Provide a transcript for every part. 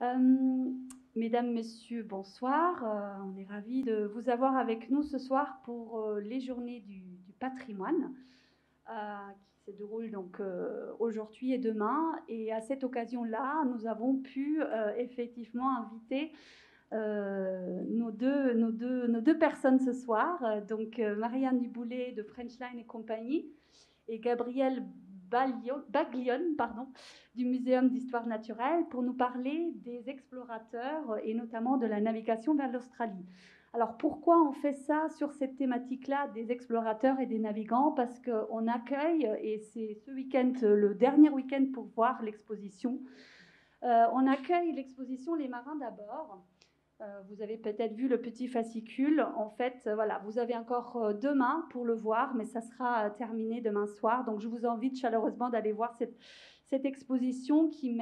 Euh, Mesdames, Messieurs, bonsoir. On est ravis de vous avoir avec nous ce soir pour les journées du patrimoine qui se déroulent donc aujourd'hui et demain. Et à cette occasion-là, nous avons pu effectivement inviter nos deux personnes ce soir. Donc Marianne Duboulet de Frenchline et compagnie et Gabrielle Baglione du Muséum d'histoire naturelle pour nous parler des explorateurs et notamment de la navigation vers l'Australie. Alors pourquoi on fait ça sur cette thématique-là des explorateurs et des navigants? Parce qu'on accueille, et c'est ce week-end, le dernier week-end pour voir l'exposition, on accueille l'exposition Les Marins d'abord. Vous avez peut-être vu le petit fascicule. En fait, voilà, vous avez encore demain pour le voir, mais ça sera terminé demain soir. Donc, je vous invite chaleureusement d'aller voir cette exposition qui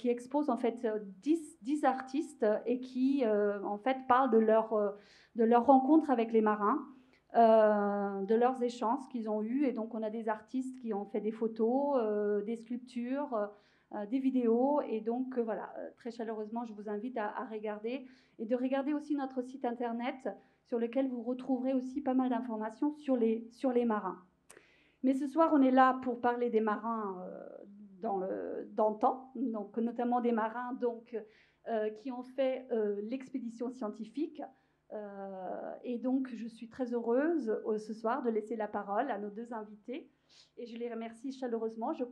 expose en fait 10 artistes et qui en fait parle de leur rencontre avec les marins. De leurs échanges qu'ils ont eus. Et donc, on a des artistes qui ont fait des photos, des sculptures, des vidéos. Et donc, voilà, très chaleureusement, je vous invite à regarder et de regarder aussi notre site internet sur lequel vous retrouverez aussi pas mal d'informations sur les marins. Mais ce soir, on est là pour parler des marins dans le temps, donc, notamment des marins donc, qui ont fait l'expédition scientifique. Et donc, je suis très heureuse ce soir de laisser la parole à nos deux invités. Et je les remercie chaleureusement. Je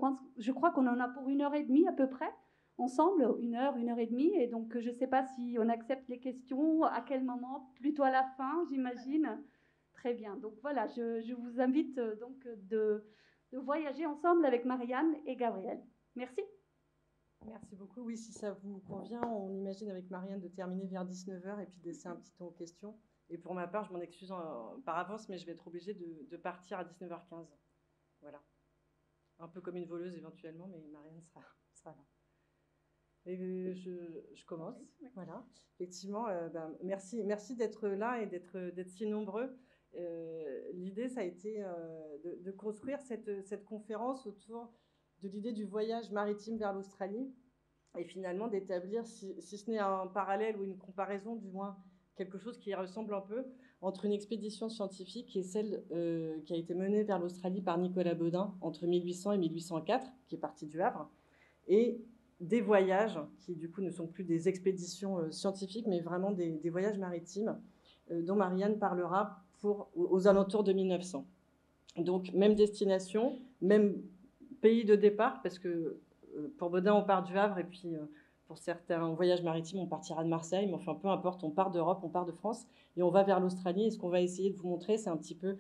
crois qu'on en a pour 1 heure et demie à peu près, ensemble, 1 heure et demie. Et donc, je ne sais pas si on accepte les questions, à quel moment, plutôt à la fin, j'imagine. Très bien. Donc voilà, je vous invite donc de voyager ensemble avec Marianne et Gabrielle. Merci. Merci beaucoup. Oui, si ça vous convient, on imagine avec Marianne de terminer vers 19h et puis de laisser un petit temps aux questions. Et pour ma part, je m'en excuse par avance, mais je vais être obligée de partir à 19h15. Voilà. Un peu comme une voleuse éventuellement, mais Marianne sera là. Et je commence. Voilà. Effectivement, merci d'être là et d'être si nombreux. L'idée, ça a été de construire cette conférence autour de l'idée du voyage maritime vers l'Australie et finalement d'établir, si ce n'est un parallèle ou une comparaison, du moins quelque chose qui ressemble un peu entre une expédition scientifique et celle qui a été menée vers l'Australie par Nicolas Baudin entre 1800 et 1804, qui est parti du Havre, et des voyages qui du coup ne sont plus des expéditions scientifiques, mais vraiment des voyages maritimes dont Marianne parlera aux alentours de 1900. Donc même destination, même pays de départ, parce que pour Baudin on part du Havre et puis pour certains voyages maritimes on partira de Marseille, mais enfin peu importe, on part d'Europe, on part de France et on va vers l'Australie. Et ce qu'on va essayer de vous montrer, c'est un petit peu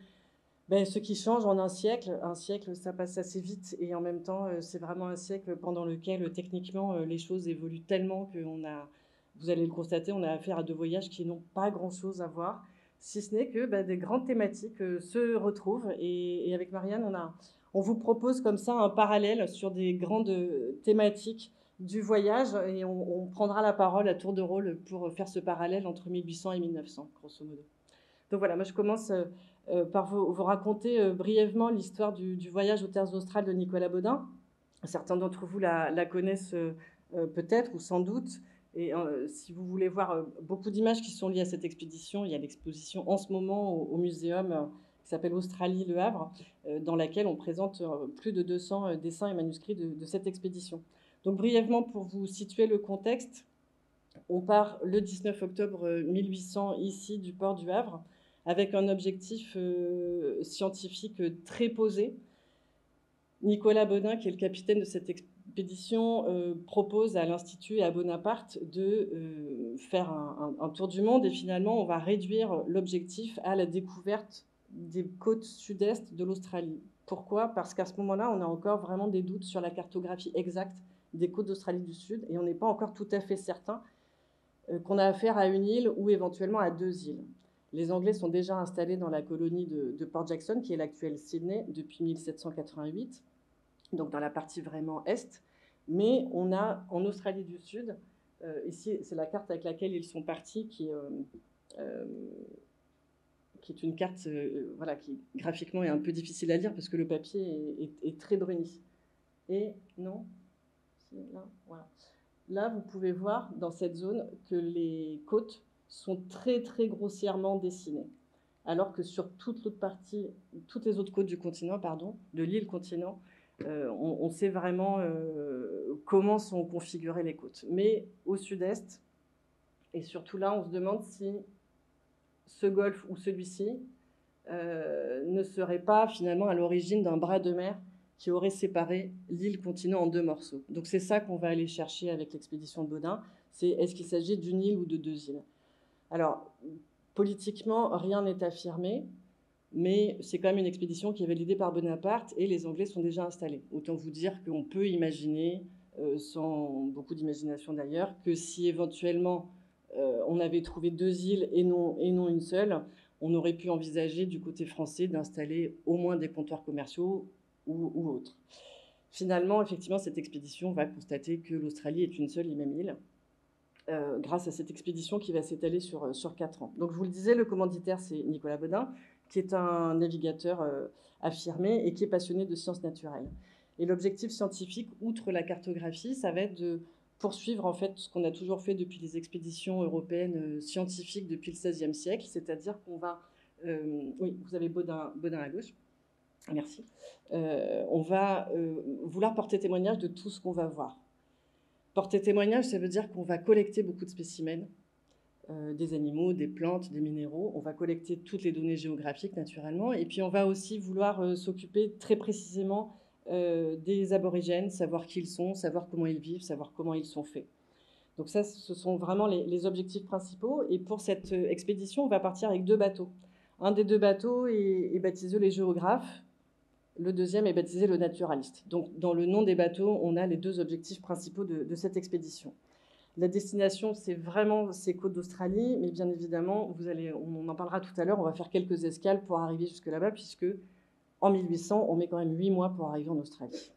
ce qui change en un siècle. Un siècle, ça passe assez vite et en même temps, c'est vraiment un siècle pendant lequel techniquement les choses évoluent tellement vous allez le constater, on a affaire à deux voyages qui n'ont pas grand-chose à voir, si ce n'est que des grandes thématiques se retrouvent. Et avec Marianne, on vous propose comme ça un parallèle sur des grandes thématiques du voyage et on prendra la parole à tour de rôle pour faire ce parallèle entre 1800 et 1900, grosso modo. Donc voilà, moi je commence par vous raconter brièvement l'histoire du voyage aux terres australes de Nicolas Baudin. Certains d'entre vous la connaissent peut-être ou sans doute. Et si vous voulez voir beaucoup d'images qui sont liées à cette expédition, il y a l'exposition en ce moment au muséum qui s'appelle Australie Le Havre, dans laquelle on présente plus de 200 dessins et manuscrits de cette expédition. Donc brièvement, pour vous situer le contexte, on part le 19 octobre 1800 ici du port du Havre, avec un objectif scientifique très posé. Nicolas Baudin, qui est le capitaine de cette expédition, propose à l'Institut et à Bonaparte de faire un tour du monde. Et finalement, on va réduire l'objectif à la découverte des côtes sud-est de l'Australie. Pourquoi? Parce qu'à ce moment-là, on a encore vraiment des doutes sur la cartographie exacte des côtes d'Australie du Sud et on n'est pas encore tout à fait certain qu'on a affaire à une île ou éventuellement à deux îles. Les Anglais sont déjà installés dans la colonie de Port Jackson, qui est l'actuelle Sydney, depuis 1788, donc dans la partie vraiment est. Mais on a en Australie du Sud, ici c'est la carte avec laquelle ils sont partis, qui est une carte voilà, qui graphiquement est un peu difficile à lire parce que le papier est très bruni. Et non, là, voilà. là, vous pouvez voir dans cette zone que les côtes sont très, très grossièrement dessinées. Alors que sur toute l'autre partie, toutes les autres côtes du continent, pardon, de l'île continent, on sait vraiment comment sont configurées les côtes. Mais au sud-est, et surtout là, on se demande si ce golfe ou celui-ci ne serait pas finalement à l'origine d'un bras de mer qui aurait séparé l'île continent en deux morceaux. Donc c'est ça qu'on va aller chercher avec l'expédition de Baudin, c'est est-ce qu'il s'agit d'une île ou de deux îles. Alors, politiquement, rien n'est affirmé, mais c'est quand même une expédition qui est validée par Bonaparte et les Anglais sont déjà installés. Autant vous dire qu'on peut imaginer, sans beaucoup d'imagination d'ailleurs, que si éventuellement on avait trouvé deux îles et non une seule, on aurait pu envisager du côté français d'installer au moins des comptoirs commerciaux ou autres. Finalement, effectivement, cette expédition va constater que l'Australie est une seule et même île, grâce à cette expédition qui va s'étaler sur 4 ans. Donc je vous le disais, le commanditaire, c'est Nicolas Baudin, qui est un navigateur affirmé et qui est passionné de sciences naturelles. Et l'objectif scientifique, outre la cartographie, ça va être de poursuivre en fait ce qu'on a toujours fait depuis les expéditions européennes scientifiques depuis le XVIe siècle, c'est-à-dire qu'on va... oui, vous avez Baudin à gauche. Merci. On va vouloir porter témoignage de tout ce qu'on va voir. Porter témoignage, ça veut dire qu'on va collecter beaucoup de spécimens, des animaux, des plantes, des minéraux. On va collecter toutes les données géographiques, naturellement. Et puis, on va aussi vouloir s'occuper très précisément des aborigènes, savoir qui ils sont, savoir comment ils vivent, savoir comment ils sont faits. Donc ça, ce sont vraiment les objectifs principaux. Et pour cette expédition, on va partir avec 2 bateaux. Un des 2 bateaux est baptisé les géographes. Le deuxième est baptisé le naturaliste. Donc, dans le nom des bateaux, on a les 2 objectifs principaux de cette expédition. La destination, c'est vraiment ces côtes d'Australie, mais bien évidemment, on en parlera tout à l'heure, on va faire quelques escales pour arriver jusque là-bas, puisque en 1800, on met quand même 8 mois pour arriver en Australie.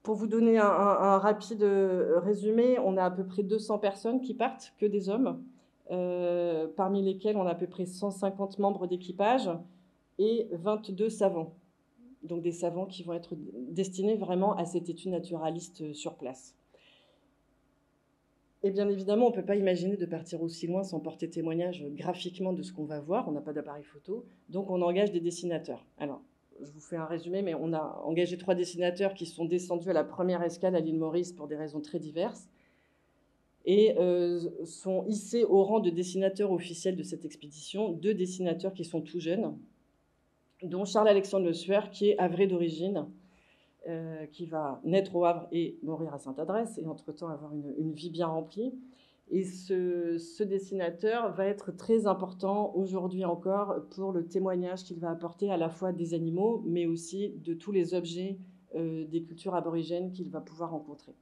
Pour vous donner un rapide résumé, on a à peu près 200 personnes qui partent, que des hommes, parmi lesquels on a à peu près 150 membres d'équipage et 22 savants. Donc des savants qui vont être destinés vraiment à cette étude naturaliste sur place. Et bien évidemment, on ne peut pas imaginer de partir aussi loin sans porter témoignage graphiquement de ce qu'on va voir. On n'a pas d'appareil photo, donc on engage des dessinateurs. Alors, je vous fais un résumé, mais on a engagé 3 dessinateurs qui sont descendus à la première escale à l'île Maurice pour des raisons très diverses et sont hissés au rang de dessinateurs officiels de cette expédition, 2 dessinateurs qui sont tout jeunes, dont Charles-Alexandre Le Sueur, qui est havré d'origine, qui va naître au Havre et mourir à Sainte-Adresse, et entre-temps avoir une vie bien remplie. Et ce dessinateur va être très important aujourd'hui encore pour le témoignage qu'il va apporter à la fois des animaux, mais aussi de tous les objets des cultures aborigènes qu'il va pouvoir rencontrer.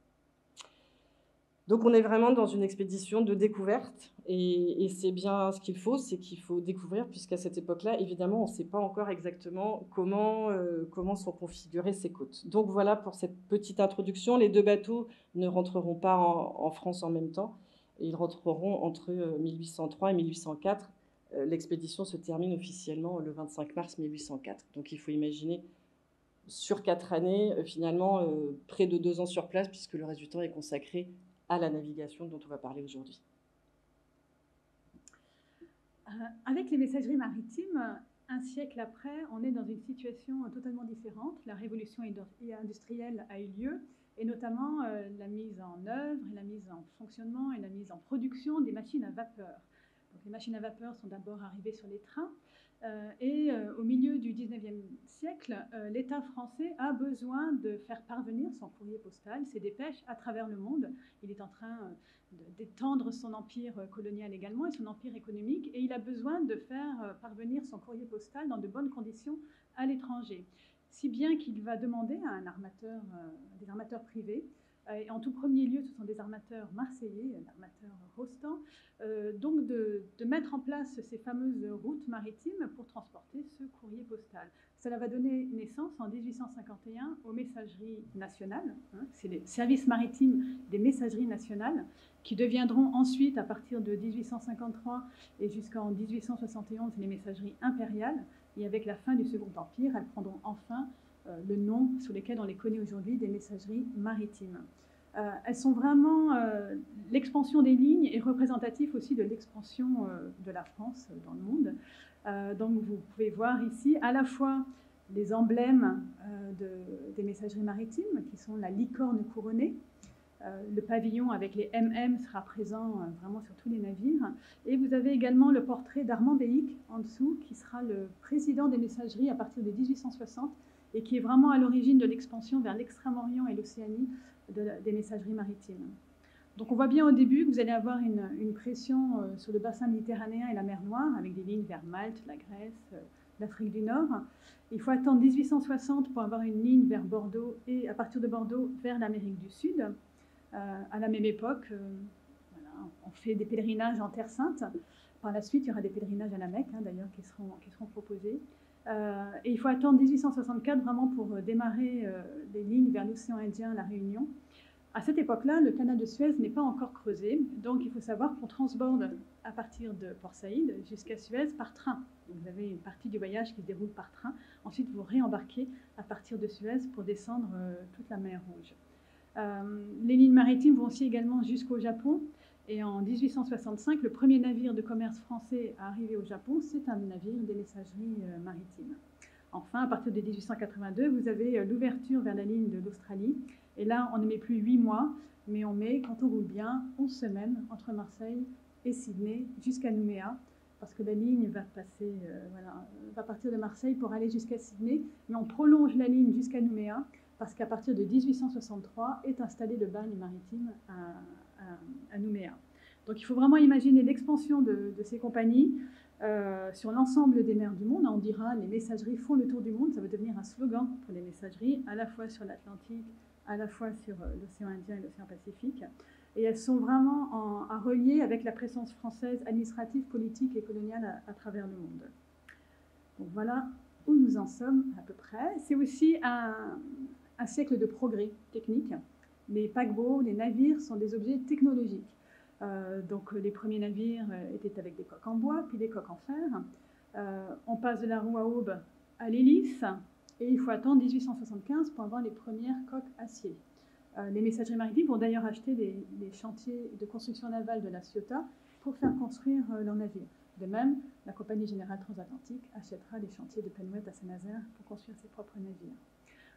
Donc on est vraiment dans une expédition de découverte, et c'est bien ce qu'il faut, c'est qu'il faut découvrir, puisqu'à cette époque-là, évidemment, on ne sait pas encore exactement comment sont configurées ces côtes. Donc voilà pour cette petite introduction. Les 2 bateaux ne rentreront pas en France en même temps, et ils rentreront entre 1803 et 1804. L'expédition se termine officiellement le 25 mars 1804. Donc il faut imaginer sur 4 années, finalement, près de 2 ans sur place, puisque le reste du temps est consacré à la navigation dont on va parler aujourd'hui. Avec les messageries maritimes, un siècle après, on est dans une situation totalement différente. La révolution industrielle a eu lieu, et notamment la mise en œuvre, et la mise en fonctionnement et la mise en production des machines à vapeur. Donc, les machines à vapeur sont d'abord arrivées sur les trains, et au milieu du 19e siècle, l'État français a besoin de faire parvenir son courrier postal, ses dépêches, à travers le monde. Il est en train d'étendre son empire colonial également et son empire économique, et il a besoin de faire parvenir son courrier postal dans de bonnes conditions à l'étranger. Si bien qu'il va demander à des armateurs privés, et en tout premier lieu, ce sont des armateurs marseillais, l'armateur Rostand, donc de mettre en place ces fameuses routes maritimes pour transporter ce courrier postal. Cela va donner naissance en 1851 aux messageries nationales. C'est les services maritimes des messageries nationales qui deviendront ensuite, à partir de 1853 et jusqu'en 1871, les messageries impériales. Et avec la fin du Second Empire, elles prendront enfin le nom sous lesquels on les connaît aujourd'hui, des messageries maritimes. Elles sont vraiment... l'expansion des lignes est représentative aussi de l'expansion de la France dans le monde. Donc vous pouvez voir ici à la fois les emblèmes des messageries maritimes, qui sont la licorne couronnée. Le pavillon avec les MM sera présent vraiment sur tous les navires. Et vous avez également le portrait d'Armand Béhic en dessous, qui sera le président des messageries à partir de 1860 et qui est vraiment à l'origine de l'expansion vers l'Extrême-Orient et l'Océanie des messageries maritimes. Donc on voit bien au début que vous allez avoir une pression sur le bassin méditerranéen et la mer Noire, avec des lignes vers Malte, la Grèce, l'Afrique du Nord. Il faut attendre 1860 pour avoir une ligne vers Bordeaux et à partir de Bordeaux vers l'Amérique du Sud. À la même époque, voilà, on fait des pèlerinages en Terre Sainte. Par la suite, il y aura des pèlerinages à la Mecque, d'ailleurs, qui seront proposés. Et il faut attendre 1864 vraiment pour démarrer les lignes vers l'océan Indien, la Réunion. À cette époque-là, le canal de Suez n'est pas encore creusé, donc il faut savoir qu'on transborde à partir de Port Saïd jusqu'à Suez par train. Donc vous avez une partie du voyage qui se déroule par train. Ensuite, vous réembarquez à partir de Suez pour descendre toute la mer Rouge. Les lignes maritimes vont aussi également jusqu'au Japon. Et en 1865, le premier navire de commerce français à arriver au Japon, c'est un navire des messageries maritimes. Enfin, à partir de 1882, vous avez l'ouverture vers la ligne de l'Australie. Et là, on ne met plus 8 mois, mais on met, quand on roule bien, 11 semaines entre Marseille et Sydney jusqu'à Nouméa, parce que la ligne va partir de Marseille pour aller jusqu'à Sydney, mais on prolonge la ligne jusqu'à Nouméa, parce qu'à partir de 1863 est installé le bagne maritime à Nouméa. Donc il faut vraiment imaginer l'expansion de ces compagnies sur l'ensemble des mers du monde. On dira les messageries font le tour du monde, ça va devenir un slogan pour les messageries, à la fois sur l'Atlantique, à la fois sur l'océan Indien et l'océan Pacifique. Et elles sont vraiment à relier avec la présence française administrative, politique et coloniale à travers le monde. Donc voilà où nous en sommes à peu près. C'est aussi un siècle de progrès technique. Les paquebots, les navires sont des objets technologiques. Donc les premiers navires étaient avec des coques en bois, puis des coques en fer. On passe de la roue à aube à l'hélice, et il faut attendre 1875 pour avoir les premières coques acier. Les messageries maritimes vont d'ailleurs acheter les chantiers de construction navale de la Ciotat pour faire construire leurs navires. De même, la Compagnie Générale Transatlantique achètera les chantiers de Penwet à Saint-Nazaire pour construire ses propres navires.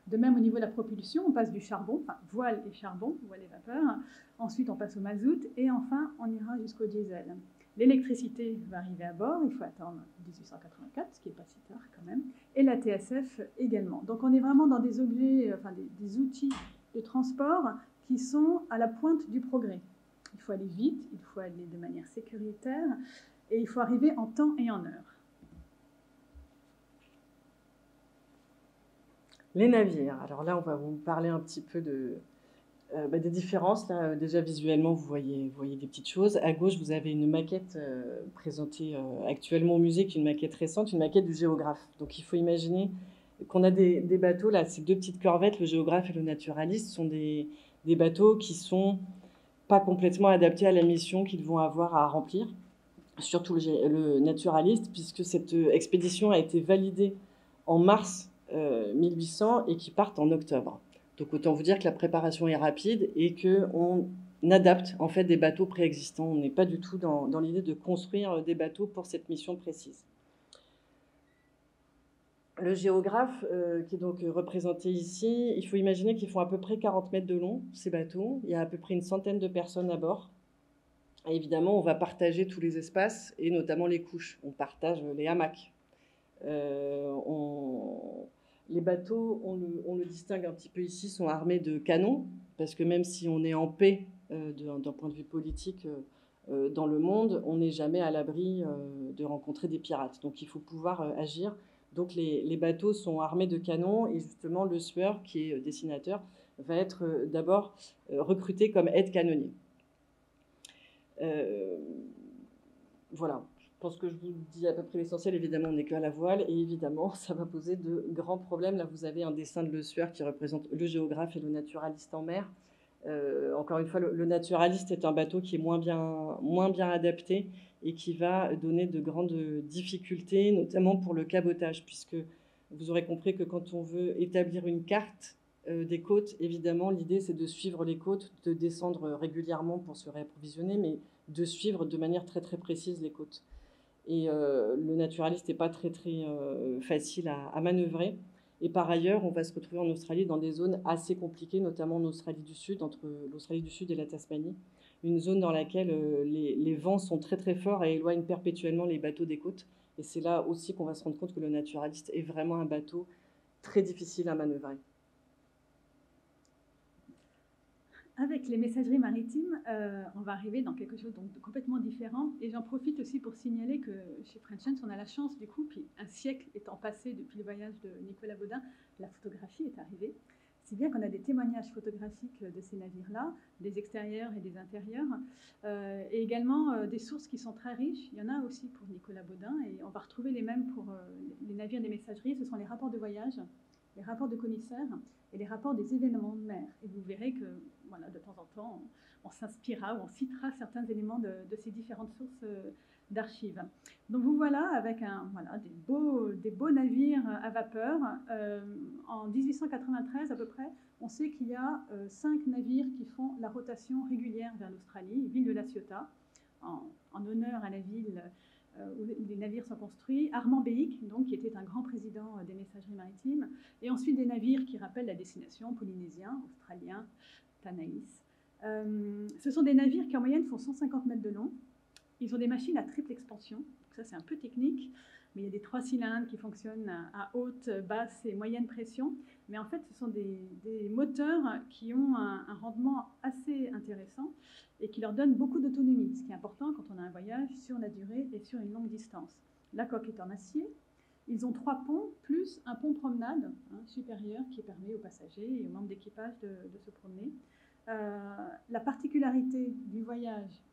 De même, au niveau de la propulsion, on passe du charbon, enfin voile et charbon, voile et vapeur. Ensuite, on passe au mazout et enfin, on ira jusqu'au diesel. L'électricité va arriver à bord, il faut attendre 1884, ce qui n'est pas si tard quand même, et la TSF également. Donc on est vraiment dans des objets, enfin des outils de transport qui sont à la pointe du progrès. Il faut aller vite, il faut aller de manière sécuritaire, et il faut arriver en temps et en heure. Les navires. Alors là, on va vous parler un petit peu des différences. Là, déjà visuellement, vous voyez des petites choses. À gauche, vous avez une maquette présentée actuellement au musée, qui est une maquette récente, une maquette du Géographe. Donc il faut imaginer qu'on a des bateaux, là, ces deux petites corvettes, le Géographe et le Naturaliste, sont des bateaux qui sont pas complètement adaptés à la mission qu'ils vont avoir à remplir, surtout le Naturaliste, puisque cette expédition a été validée en mars 1800 et qui partent en octobre. Donc autant vous dire que la préparation est rapide et qu'on adapte en fait des bateaux préexistants. On n'est pas du tout dans l'idée de construire des bateaux pour cette mission précise. Le Géographe, qui est donc représenté ici, il faut imaginer qu'ils font à peu près 40 mètres de long, ces bateaux. Il y a à peu près une centaine de personnes à bord. Et évidemment, on va partager tous les espaces et notamment les couches. On partage les hamacs. Les bateaux, on le distingue un petit peu ici, sont armés de canons, parce que même si on est en paix d'un point de vue politique dans le monde, on n'est jamais à l'abri de rencontrer des pirates. Donc il faut pouvoir agir. Donc les bateaux sont armés de canons, et justement le sueur, qui est dessinateur, va être d'abord recruté comme aide-canonnier. Voilà. Je pense que je vous dis à peu près l'essentiel. Évidemment, on n'est qu'à la voile, et évidemment, ça va poser de grands problèmes. Là, vous avez un dessin de Le Sueur qui représente le Géographe et le Naturaliste en mer. Encore une fois, le Naturaliste est un bateau qui est moins bien adapté et qui va donner de grandes difficultés, notamment pour le cabotage, puisque Vous aurez compris que quand on veut établir une carte des côtes, évidemment, l'idée, c'est de suivre les côtes, de descendre régulièrement pour se réapprovisionner, mais de suivre de manière très, très précise les côtes. Et le naturaliste n'est pas très, très facile à manœuvrer. Et par ailleurs, on va se retrouver en Australie dans des zones assez compliquées, notamment en Australie du Sud, entre l'Australie du Sud et la Tasmanie. Une zone dans laquelle les vents sont très, très forts et éloignent perpétuellement les bateaux des côtes. Et c'est là aussi qu'on va se rendre compte que le naturaliste est vraiment un bateau très difficile à manœuvrer. Avec les messageries maritimes, on va arriver dans quelque chose de complètement différent. Et j'en profite aussi pour signaler que chez French Lines, on a la chance, du coup, puis un siècle étant passé depuis le voyage de Nicolas Baudin, la photographie est arrivée. Si bien qu'on a des témoignages photographiques de ces navires-là, des extérieurs et des intérieurs, et également des sources qui sont très riches. Il y en a aussi pour Nicolas Baudin, et on va retrouver les mêmes pour les navires des messageries. Ce sont les rapports de voyage, les rapports de commissaires et les rapports des événements de mer. Et vous verrez que, voilà, de temps en temps, on s'inspirera ou on citera certains éléments de ces différentes sources d'archives. Donc vous voilà avec des beaux navires à vapeur. En 1893 à peu près, on sait qu'il y a 5 navires qui font la rotation régulière vers l'Australie, ville de La Ciotat, en honneur à la ville où les navires sont construits, Armand Béic, donc, qui était un grand président des messageries maritimes, et ensuite des navires qui rappellent la destination, polynésien, australien, Tanaïs. Ce sont des navires qui en moyenne font 150 mètres de long. Ils ont des machines à triple expansion, donc ça c'est un peu technique, mais il y a des 3 cylindres qui fonctionnent à haute, basse et moyenne pression. Mais en fait, ce sont des moteurs qui ont un rendement assez intéressant et qui leur donnent beaucoup d'autonomie, ce qui est important quand on a un voyage sur la durée et sur une longue distance. La coque est en acier. Ils ont 3 ponts, plus un pont promenade supérieur qui permet aux passagers et aux membres d'équipage de se promener. La particularité du voyage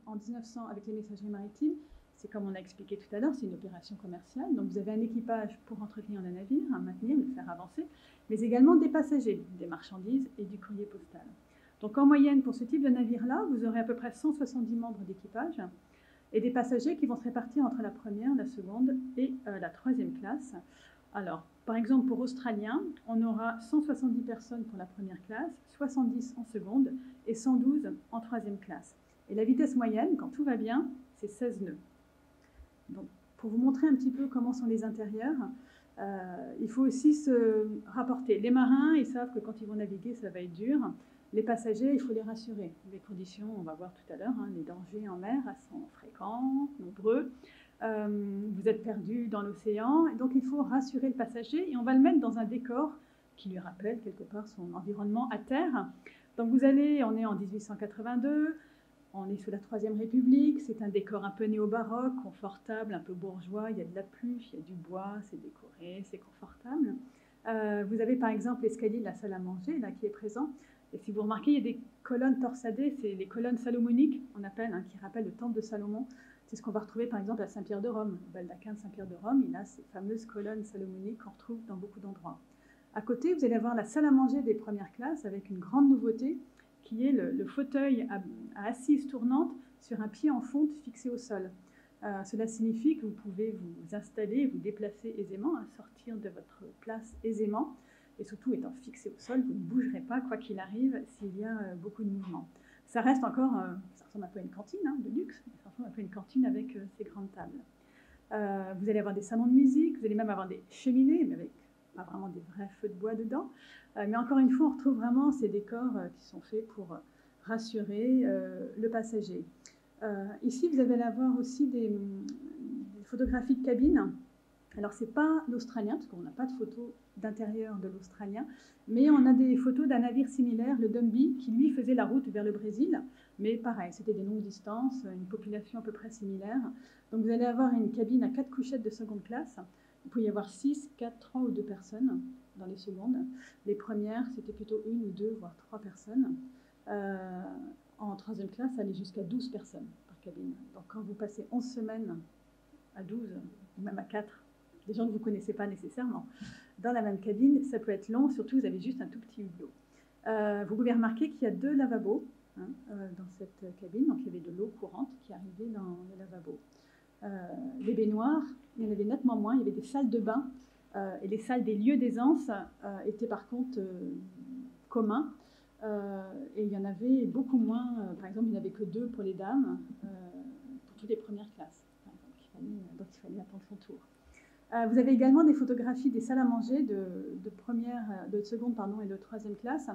en 1900 avec les messageries maritimes, c'est comme on a expliqué tout à l'heure, c'est une opération commerciale. Donc vous avez un équipage pour entretenir le navire, maintenir, le faire avancer, mais également des passagers, des marchandises et du courrier postal. Donc en moyenne, pour ce type de navire-là, vous aurez à peu près 170 membres d'équipage et des passagers qui vont se répartir entre la première, la seconde et la troisième classe. Alors, par exemple, pour Australien, on aura 170 personnes pour la première classe, 70 en seconde et 112 en troisième classe. Et la vitesse moyenne, quand tout va bien, c'est 16 nœuds. Donc, pour vous montrer un petit peu comment sont les intérieurs, il faut aussi se rapporter. Les marins, ils savent que quand ils vont naviguer, ça va être dur. Les passagers, il faut les rassurer. Les conditions, on va voir tout à l'heure, les dangers en mer sont fréquents, nombreux. Vous êtes perdu dans l'océan, et donc il faut rassurer le passager et on va le mettre dans un décor qui lui rappelle quelque part son environnement à terre. Donc on est en 1882, on est sous la Troisième République, c'est un décor un peu néo-baroque, confortable, un peu bourgeois, il y a de la pluie, il y a du bois, c'est décoré, c'est confortable. Vous avez par exemple l'escalier de la salle à manger là, qui est présent. Et si vous remarquez, il y a des colonnes torsadées, c'est les colonnes salomoniques, on appelle, qui rappellent le temple de Salomon. C'est ce qu'on va retrouver par exemple à Saint-Pierre de Rome. Le baldaquin de Saint-Pierre de Rome, il a ces fameuses colonnes salomoniques qu'on retrouve dans beaucoup d'endroits. À côté, vous allez avoir la salle à manger des premières classes avec une grande nouveauté qui est le fauteuil à assise tournante sur un pied en fonte fixé au sol. Cela signifie que vous pouvez vous installer, vous déplacer aisément, sortir de votre place aisément. Et surtout, étant fixé au sol, vous ne bougerez pas, quoi qu'il arrive, s'il y a beaucoup de mouvement. Ça reste encore, ça ressemble un peu à une cantine de luxe, mais ça ressemble un peu à une cantine avec ces grandes tables. Vous allez avoir des salons de musique, vous allez même avoir des cheminées, mais avec pas vraiment des vrais feux de bois dedans. Mais encore une fois, on retrouve vraiment ces décors qui sont faits pour rassurer le passager. Ici, vous allez avoir aussi des photographies de cabine. Alors, ce n'est pas l'Australien, parce qu'on n'a pas de photos d'intérieur de l'Australien, mais on a des photos d'un navire similaire, le Dumby, qui lui faisait la route vers le Brésil, mais pareil, c'était des longues distances, une population à peu près similaire. Donc vous allez avoir une cabine à 4 couchettes de seconde classe, il peut y avoir 6, 4, 3 ou 2 personnes dans les secondes. Les premières, c'était plutôt 1 ou 2, voire 3 personnes. En troisième classe, ça allait jusqu'à 12 personnes par cabine. Donc quand vous passez 11 semaines à 12, ou même à 4, des gens que vous ne connaissez pas nécessairement, dans la même cabine, ça peut être long, surtout vous avez juste un tout petit hublot. Vous pouvez remarquer qu'il y a 2 lavabos dans cette cabine, donc il y avait de l'eau courante qui arrivait dans le lavabo. Les baignoires, il y en avait nettement moins, il y avait des salles de bain Et les salles des lieux d'aisance étaient par contre communs. Et il y en avait beaucoup moins. Par exemple, il n'y en avait que 2 pour les dames, pour toutes les premières classes. Donc il fallait attendre son tour. Vous avez également des photographies des salles à manger de seconde et de troisième classe.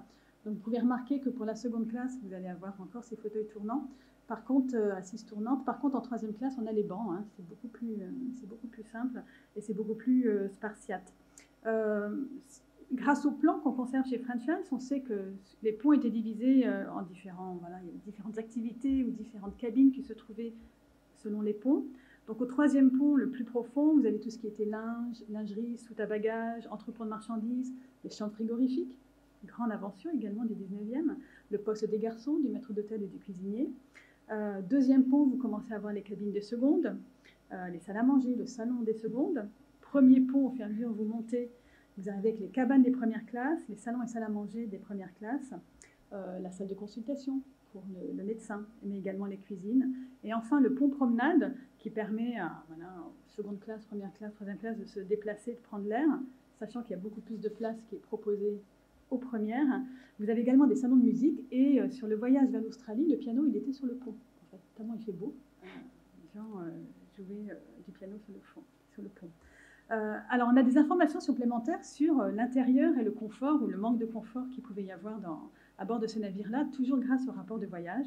Donc vous pouvez remarquer que pour la seconde classe, vous allez avoir encore ces fauteuils tournants. Par contre, assises tournantes. Par contre, en troisième classe, on a les bancs. Hein. C'est beaucoup plus simple et c'est beaucoup plus spartiate. Grâce aux plans qu'on conserve chez French House, on sait que les ponts étaient divisés en différentes activités ou différentes cabines qui se trouvaient selon les ponts. Donc au troisième pont, le plus profond, vous avez tout ce qui était linge, lingerie, soute à bagages, entrepôt de marchandises, les chambres frigorifiques, grande invention également du 19e, le poste des garçons, du maître d'hôtel et du cuisinier. Deuxième pont, vous commencez à avoir les cabines des secondes, les salles à manger, le salon des secondes. Premier pont, au fur et à mesure où vous montez, vous arrivez avec les cabanes des premières classes, les salons et salles à manger des premières classes, la salle de consultation pour le médecin, mais également les cuisines. Et enfin, le pont promenade qui permet à seconde classe, première classe, troisième classe de se déplacer, de prendre l'air, sachant qu'il y a beaucoup plus de place qui est proposée aux premières. Vous avez également des salons de musique et sur le voyage vers l'Australie, le piano, il était sur le pont. En fait, tellement il fait beau. Les gens jouaient du piano sur le pont. Alors, on a des informations supplémentaires sur l'intérieur et le confort ou le manque de confort qu'il pouvait y avoir à bord de ce navire-là, toujours grâce au rapport de voyage.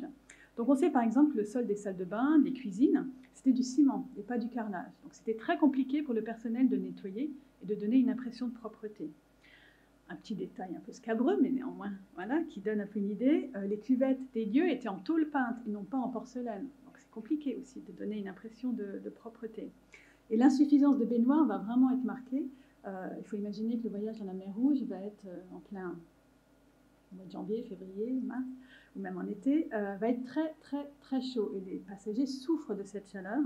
Donc, on sait par exemple que le sol des salles de bain, des cuisines, c'était du ciment et pas du carrelage. Donc, c'était très compliqué pour le personnel de nettoyer et de donner une impression de propreté. Un petit détail un peu scabreux, mais néanmoins, voilà, qui donne un peu une idée. Les cuvettes des lieux étaient en tôle peinte et non pas en porcelaine. Donc, c'est compliqué aussi de donner une impression de propreté. Et l'insuffisance de baignoire va vraiment être marquée. Il faut imaginer que le voyage dans la mer Rouge va être en plein mois de janvier, février, mars, ou même en été, va être très, très, très chaud. Et les passagers souffrent de cette chaleur.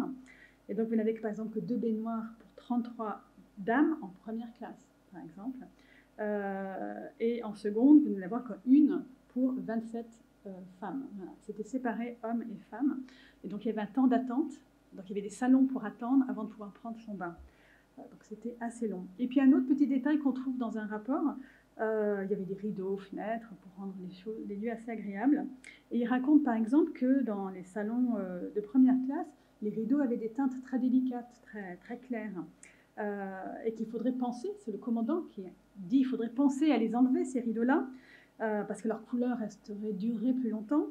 Et donc, vous n'avez par exemple que 2 baignoires pour 33 dames en première classe, par exemple. Et en seconde, vous n'allez avoir qu'une pour 27 femmes. Voilà. C'était séparé hommes et femmes. Et donc, il y avait un temps d'attente. Donc, il y avait des salons pour attendre avant de pouvoir prendre son bain. Donc, c'était assez long. Et puis, un autre petit détail qu'on trouve dans un rapport, il y avait des rideaux, fenêtres, pour rendre les lieux assez agréables. Et il raconte, par exemple, que dans les salons de première classe, les rideaux avaient des teintes très délicates, très, très claires. Et qu'il faudrait penser, c'est le commandant qui dit qu'il faudrait penser à les enlever, ces rideaux-là, parce que leur couleur durerait plus longtemps.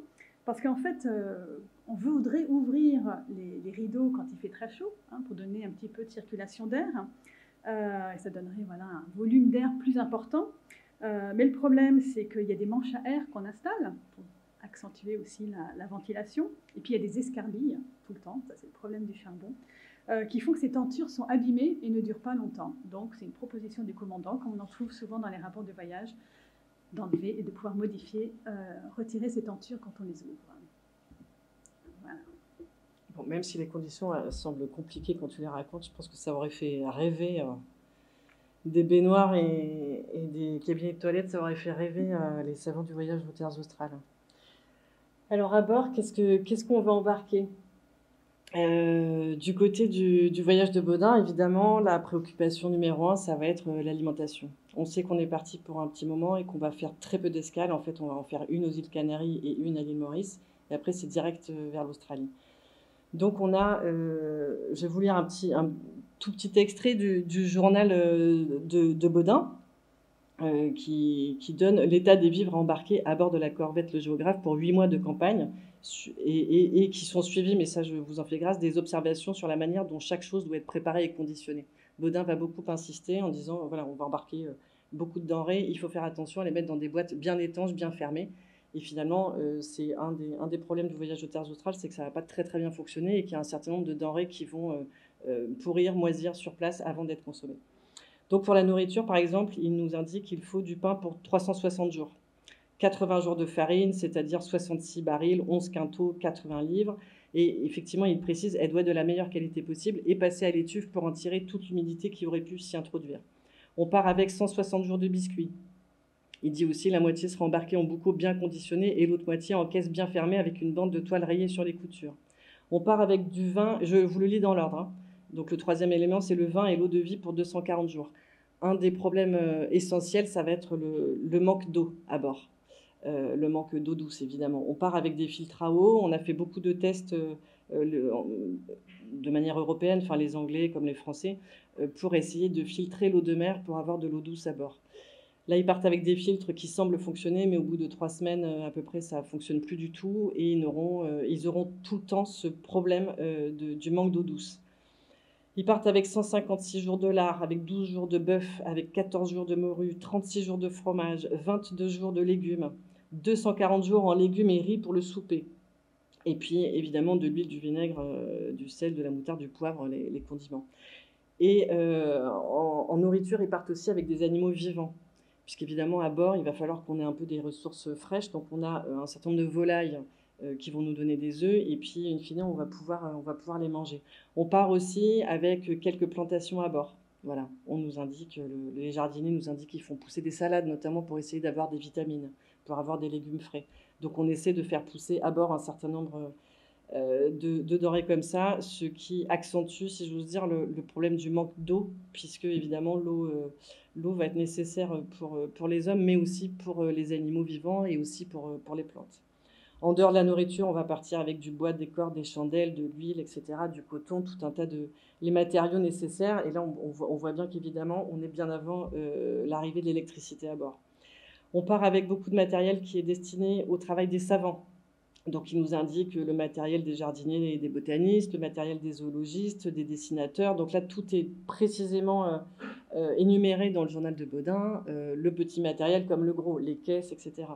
Parce qu'en fait, on voudrait ouvrir les rideaux quand il fait très chaud, hein, pour donner un petit peu de circulation d'air. Et ça donnerait un volume d'air plus important. Mais le problème, c'est qu'il y a des manches à air qu'on installe pour accentuer aussi la ventilation. Et puis, il y a des escarbilles tout le temps, ça c'est le problème du charbon, qui font que ces tentures sont abîmées et ne durent pas longtemps. Donc, c'est une proposition du commandant, comme on en trouve souvent dans les rapports de voyage, d'enlever et de pouvoir modifier, retirer ces tentures quand on les ouvre. Voilà. Bon, même si les conditions semblent compliquées quand tu les racontes, je pense que ça aurait fait rêver des baignoires et des cabinets de toilettes, ça aurait fait rêver les savants du voyage aux terres australes. Alors à bord, qu'est-ce qu'on va embarquer ? Du côté du voyage de Baudin, évidemment, la préoccupation numéro 1, ça va être l'alimentation. On sait qu'on est parti pour un petit moment et qu'on va faire très peu d'escales. En fait, on va en faire une aux îles Canaries et une à l'île Maurice. Et après, c'est direct vers l'Australie. Donc, je vais vous lire un tout petit extrait du journal de Baudin qui donne l'état des vivres embarqués à bord de la corvette Le Géographe pour 8 mois de campagne. Et qui sont suivis, mais ça je vous en fais grâce, des observations sur la manière dont chaque chose doit être préparée et conditionnée. Baudin va beaucoup insister en disant, voilà, on va embarquer beaucoup de denrées, il faut faire attention à les mettre dans des boîtes bien étanches, bien fermées. Et finalement, c'est un des problèmes du voyage aux terres australes, c'est que ça ne va pas très très bien fonctionner et qu'il y a un certain nombre de denrées qui vont pourrir, moisir sur place avant d'être consommées. Donc pour la nourriture, par exemple, il nous indique qu'il faut du pain pour 360 jours. 80 jours de farine, c'est-à-dire 66 barils, 11 quintaux, 80 livres. Et effectivement, il précise, elle doit être de la meilleure qualité possible et passer à l'étuve pour en tirer toute l'humidité qui aurait pu s'y introduire. On part avec 160 jours de biscuits. Il dit aussi la moitié sera embarquée en boucau bien conditionné et l'autre moitié en caisse bien fermée avec une bande de toile rayée sur les coutures. On part avec du vin, je vous le lis dans l'ordre. Donc le troisième élément, c'est le vin et l'eau de vie pour 240 jours. un des problèmes essentiels, ça va être le manque d'eau à bord. Le manque d'eau douce, évidemment. On part avec des filtres à eau. On a fait beaucoup de tests de manière européenne, enfin les Anglais comme les Français, pour essayer de filtrer l'eau de mer pour avoir de l'eau douce à bord. Là, ils partent avec des filtres qui semblent fonctionner, mais au bout de 3 semaines à peu près, ça ne fonctionne plus du tout. Et ils auront tout le temps ce problème du manque d'eau douce. Ils partent avec 156 jours de lard, avec 12 jours de bœuf, avec 14 jours de morue, 36 jours de fromage, 22 jours de légumes, 240 jours en légumes et riz pour le souper. Et puis, évidemment, de l'huile, du vinaigre, du sel, de la moutarde, du poivre, les condiments. Et en nourriture, ils partent aussi avec des animaux vivants. Puisqu'évidemment, à bord, il va falloir qu'on ait un peu des ressources fraîches. Donc, on a un certain nombre de volailles qui vont nous donner des œufs. Et puis, in fine, on va pouvoir les manger. On part aussi avec quelques plantations à bord. Voilà, on nous indique, les jardiniers nous indiquent qu'ils font pousser des salades, notamment pour essayer d'avoir des vitamines, pour avoir des légumes frais. Donc, on essaie de faire pousser à bord un certain nombre de denrées comme ça, ce qui accentue, si j'ose dire, le problème du manque d'eau, puisque évidemment l'eau va être nécessaire pour les hommes, mais aussi pour les animaux vivants et aussi pour les plantes. En dehors de la nourriture, on va partir avec du bois, des cordes, des chandelles, de l'huile, etc., du coton, tout un tas les matériaux nécessaires. Et là, on voit bien qu'évidemment, on est bien avant l'arrivée de l'électricité à bord. On part avec beaucoup de matériel qui est destiné au travail des savants. Donc, il nous indique le matériel des jardiniers et des botanistes, le matériel des zoologistes, des dessinateurs. Donc là, tout est précisément énuméré dans le journal de Bodin, le petit matériel comme le gros, les caisses, etc.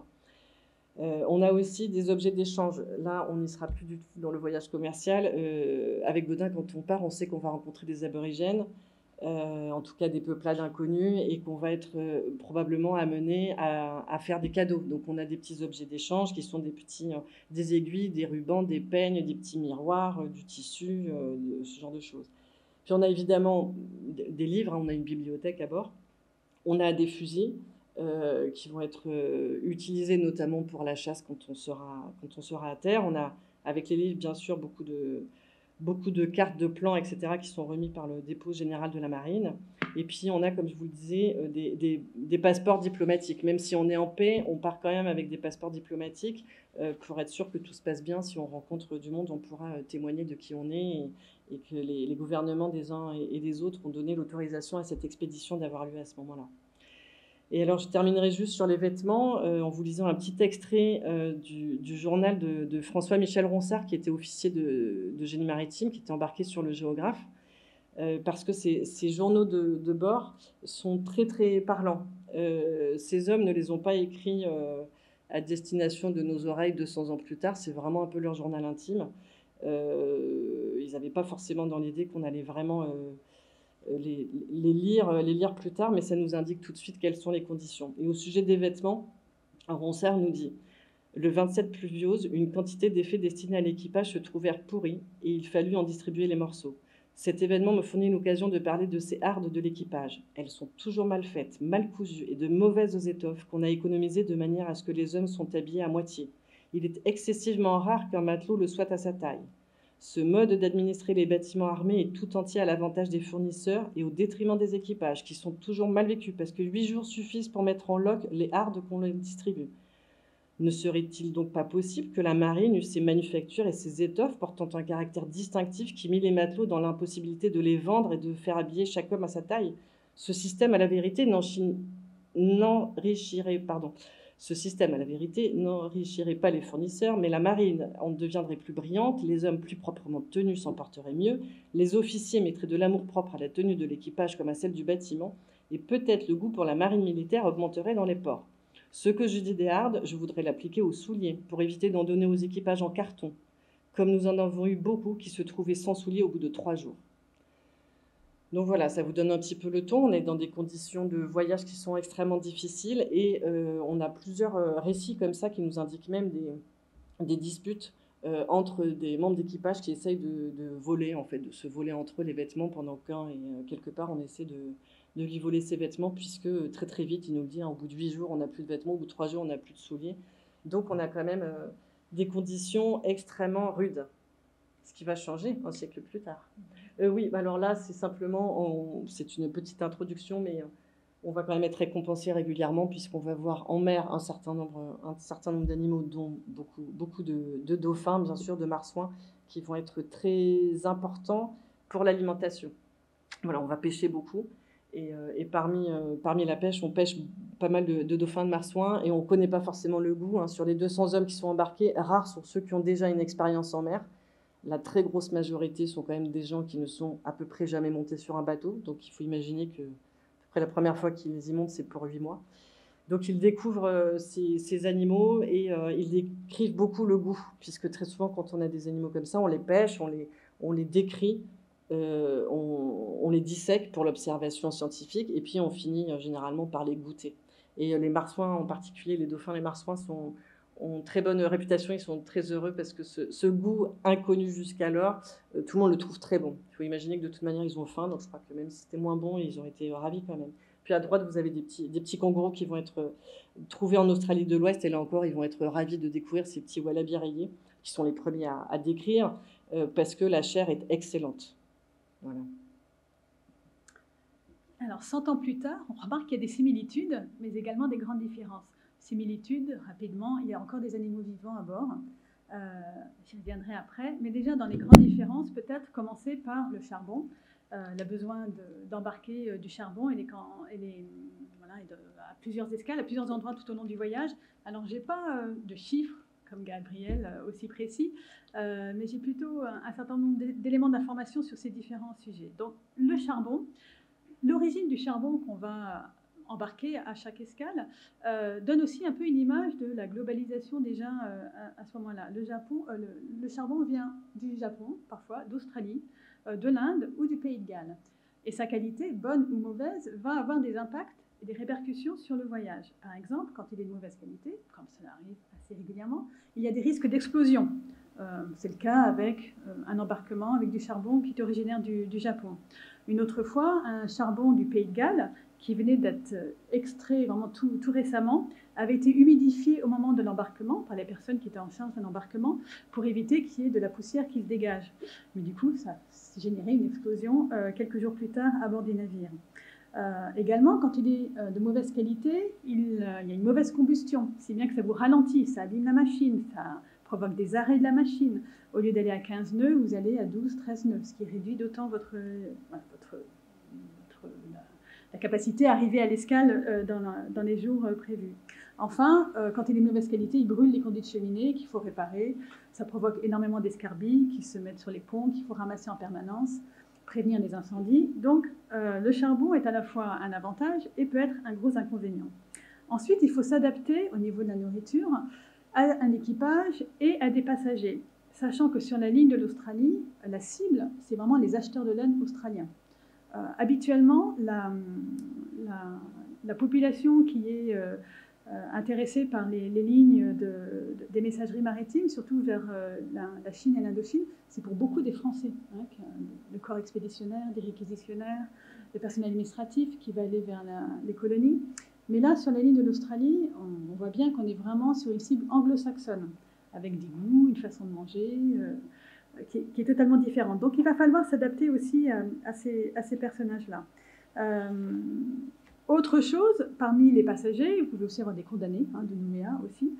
On a aussi des objets d'échange. Là, on n'y sera plus du tout dans le voyage commercial. Avec Bodin, quand on part, on sait qu'on va rencontrer des aborigènes, en tout cas des peuplades inconnus, et qu'on va être probablement amené à faire des cadeaux. Donc on a des petits objets d'échange qui sont des aiguilles, des rubans, des peignes, des petits miroirs, du tissu, ce genre de choses. Puis on a évidemment des livres, hein, on a une bibliothèque à bord. On a des fusils qui vont être utilisés notamment pour la chasse quand on sera à terre. On a, avec les livres, bien sûr, beaucoup de cartes, de plans, etc., qui sont remis par le dépôt général de la marine. Et puis, on a, comme je vous le disais, des passeports diplomatiques. Même si on est en paix, on part quand même avec des passeports diplomatiques pour être sûr que tout se passe bien. Si on rencontre du monde, on pourra témoigner de qui on est et que les gouvernements des uns et des autres ont donné l'autorisation à cette expédition d'avoir lieu à ce moment-là. Et alors, je terminerai juste sur les vêtements en vous lisant un petit extrait du journal de François-Michel Ronsard, qui était officier de génie maritime, qui était embarqué sur le Géographe, parce que ces journaux de bord sont très, très parlants. Ces hommes ne les ont pas écrits à destination de nos oreilles 200 ans plus tard. C'est vraiment un peu leur journal intime. Ils n'avaient pas forcément dans l'idée qu'on allait vraiment les lire plus tard, mais ça nous indique tout de suite quelles sont les conditions. Et au sujet des vêtements, Ronsard nous dit « Le 27 pluviose, une quantité d'effets destinés à l'équipage se trouvèrent pourris et il fallut en distribuer les morceaux. Cet événement me fournit l'occasion de parler de ces hardes de l'équipage. Elles sont toujours mal faites, mal cousues et de mauvaises étoffes qu'on a économisées de manière à ce que les hommes sont habillés à moitié. Il est excessivement rare qu'un matelot le soit à sa taille. Ce mode d'administrer les bâtiments armés est tout entier à l'avantage des fournisseurs et au détriment des équipages, qui sont toujours mal vécus, parce que 8 jours suffisent pour mettre en loc les hardes qu'on leur distribue. Ne serait-il donc pas possible que la marine eût ses manufactures et ses étoffes portant un caractère distinctif qui mit les matelots dans l'impossibilité de les vendre et de faire habiller chaque homme à sa taille ? Ce système, à la vérité, n'enrichirait pas les fournisseurs, mais la marine en deviendrait plus brillante, les hommes plus proprement tenus s'en porteraient mieux, les officiers mettraient de l'amour-propre à la tenue de l'équipage comme à celle du bâtiment, et peut-être le goût pour la marine militaire augmenterait dans les ports. Ce que je dis des hardes, je voudrais l'appliquer aux souliers, pour éviter d'en donner aux équipages en carton, comme nous en avons eu beaucoup qui se trouvaient sans souliers au bout de 3 jours. Donc voilà, ça vous donne un petit peu le ton. On est dans des conditions de voyage qui sont extrêmement difficiles et on a plusieurs récits comme ça qui nous indiquent même des disputes entre des membres d'équipage qui essayent de voler, en fait, de se voler entre eux les vêtements pendant qu'un et quelque part on essaie de lui voler ses vêtements puisque très très vite, il nous le dit, au bout de 8 jours, on n'a plus de vêtements, au bout de 3 jours, on n'a plus de souliers. Donc on a quand même des conditions extrêmement rudes, ce qui va changer un siècle plus tard. Oui, alors là, c'est simplement, c'est une petite introduction, mais on va quand même être récompensé régulièrement puisqu'on va voir en mer un certain nombre d'animaux, dont beaucoup de dauphins, bien sûr, de marsouins, qui vont être très importants pour l'alimentation. Voilà, on va pêcher beaucoup. Et parmi la pêche, on pêche pas mal de dauphins, de marsouins, et on ne connaît pas forcément le goût. Hein. Sur les 200 hommes qui sont embarqués, rares sont ceux qui ont déjà une expérience en mer. La très grosse majorité sont quand même des gens qui ne sont à peu près jamais montés sur un bateau. Donc il faut imaginer que après la première fois qu'ils y montent, c'est pour 8 mois. Donc ils découvrent ces animaux et ils décrivent beaucoup le goût, puisque très souvent quand on a des animaux comme ça, on les pêche, on les décrit, on les dissèque pour l'observation scientifique, et puis on finit généralement par les goûter. Et les marsouins en particulier, les dauphins, les marsouins ont très bonne réputation, ils sont très heureux parce que ce goût inconnu jusqu'alors, tout le monde le trouve très bon. Il faut imaginer que de toute manière ils ont faim, donc je crois que même si c'était moins bon, ils ont été ravis quand même. Puis à droite, vous avez des petits kangourous qui vont être trouvés en Australie de l'Ouest, et là encore, ils vont être ravis de découvrir ces petits wallabies rayés, qui sont les premiers à décrire, parce que la chair est excellente. Voilà. Alors, 100 ans plus tard, on remarque qu'il y a des similitudes, mais également des grandes différences. Similitudes, rapidement, il y a encore des animaux vivants à bord. J'y reviendrai après. Mais déjà, dans les grandes différences, peut-être commencer par le charbon. Le besoin d'embarquer du charbon à plusieurs escales, à plusieurs endroits tout au long du voyage. Alors, je n'ai pas de chiffres, comme Gabriel, aussi précis, mais j'ai plutôt un certain nombre d'éléments d'information sur ces différents sujets. Donc, le charbon, l'origine du charbon qu'on va embarquer à chaque escale donne aussi un peu une image de la globalisation déjà à ce moment-là. Le charbon vient du Japon, parfois, d'Australie, de l'Inde ou du Pays de Galles. Et sa qualité, bonne ou mauvaise, va avoir des impacts et des répercussions sur le voyage. Par exemple, quand il est de mauvaise qualité, comme cela arrive assez régulièrement, il y a des risques d'explosion. C'est le cas avec un embarquement avec du charbon qui est originaire du Japon. Une autre fois, un charbon du Pays de Galles, qui venait d'être extrait vraiment tout récemment, avait été humidifié au moment de l'embarquement par les personnes qui étaient en charge d'un embarquement pour éviter qu'il y ait de la poussière qui se dégage. Mais du coup, ça a généré une explosion quelques jours plus tard à bord des navires. Également, quand il est de mauvaise qualité, il y a une mauvaise combustion, si bien que ça vous ralentit, ça abîme la machine, ça provoque des arrêts de la machine. Au lieu d'aller à 15 nœuds, vous allez à 12, 13 nœuds, ce qui réduit d'autant la capacité à arriver à l'escale dans les jours prévus. Enfin, quand il est de mauvaise qualité, il brûle les conduits de cheminée qu'il faut réparer. Ça provoque énormément d'escarbilles qui se mettent sur les ponts, qu'il faut ramasser en permanence, prévenir les incendies. Donc, le charbon est à la fois un avantage et peut être un gros inconvénient. Ensuite, il faut s'adapter au niveau de la nourriture à un équipage et à des passagers, sachant que sur la ligne de l'Australie, la cible, c'est vraiment les acheteurs de laine australiens. Habituellement, la population qui est intéressée par les lignes des messageries maritimes, surtout vers la Chine et l'Indochine, c'est pour beaucoup des Français, hein, le corps expéditionnaire, des réquisitionnaires, des personnels administratifs qui va aller vers les colonies. Mais là, sur la ligne de l'Australie, on voit bien qu'on est vraiment sur une cible anglo-saxonne, avec des goûts, une façon de manger qui est totalement différente. Donc, il va falloir s'adapter aussi à ces personnages-là. Autre chose, parmi les passagers, vous pouvez aussi avoir des condamnés, hein, de Nouméa aussi,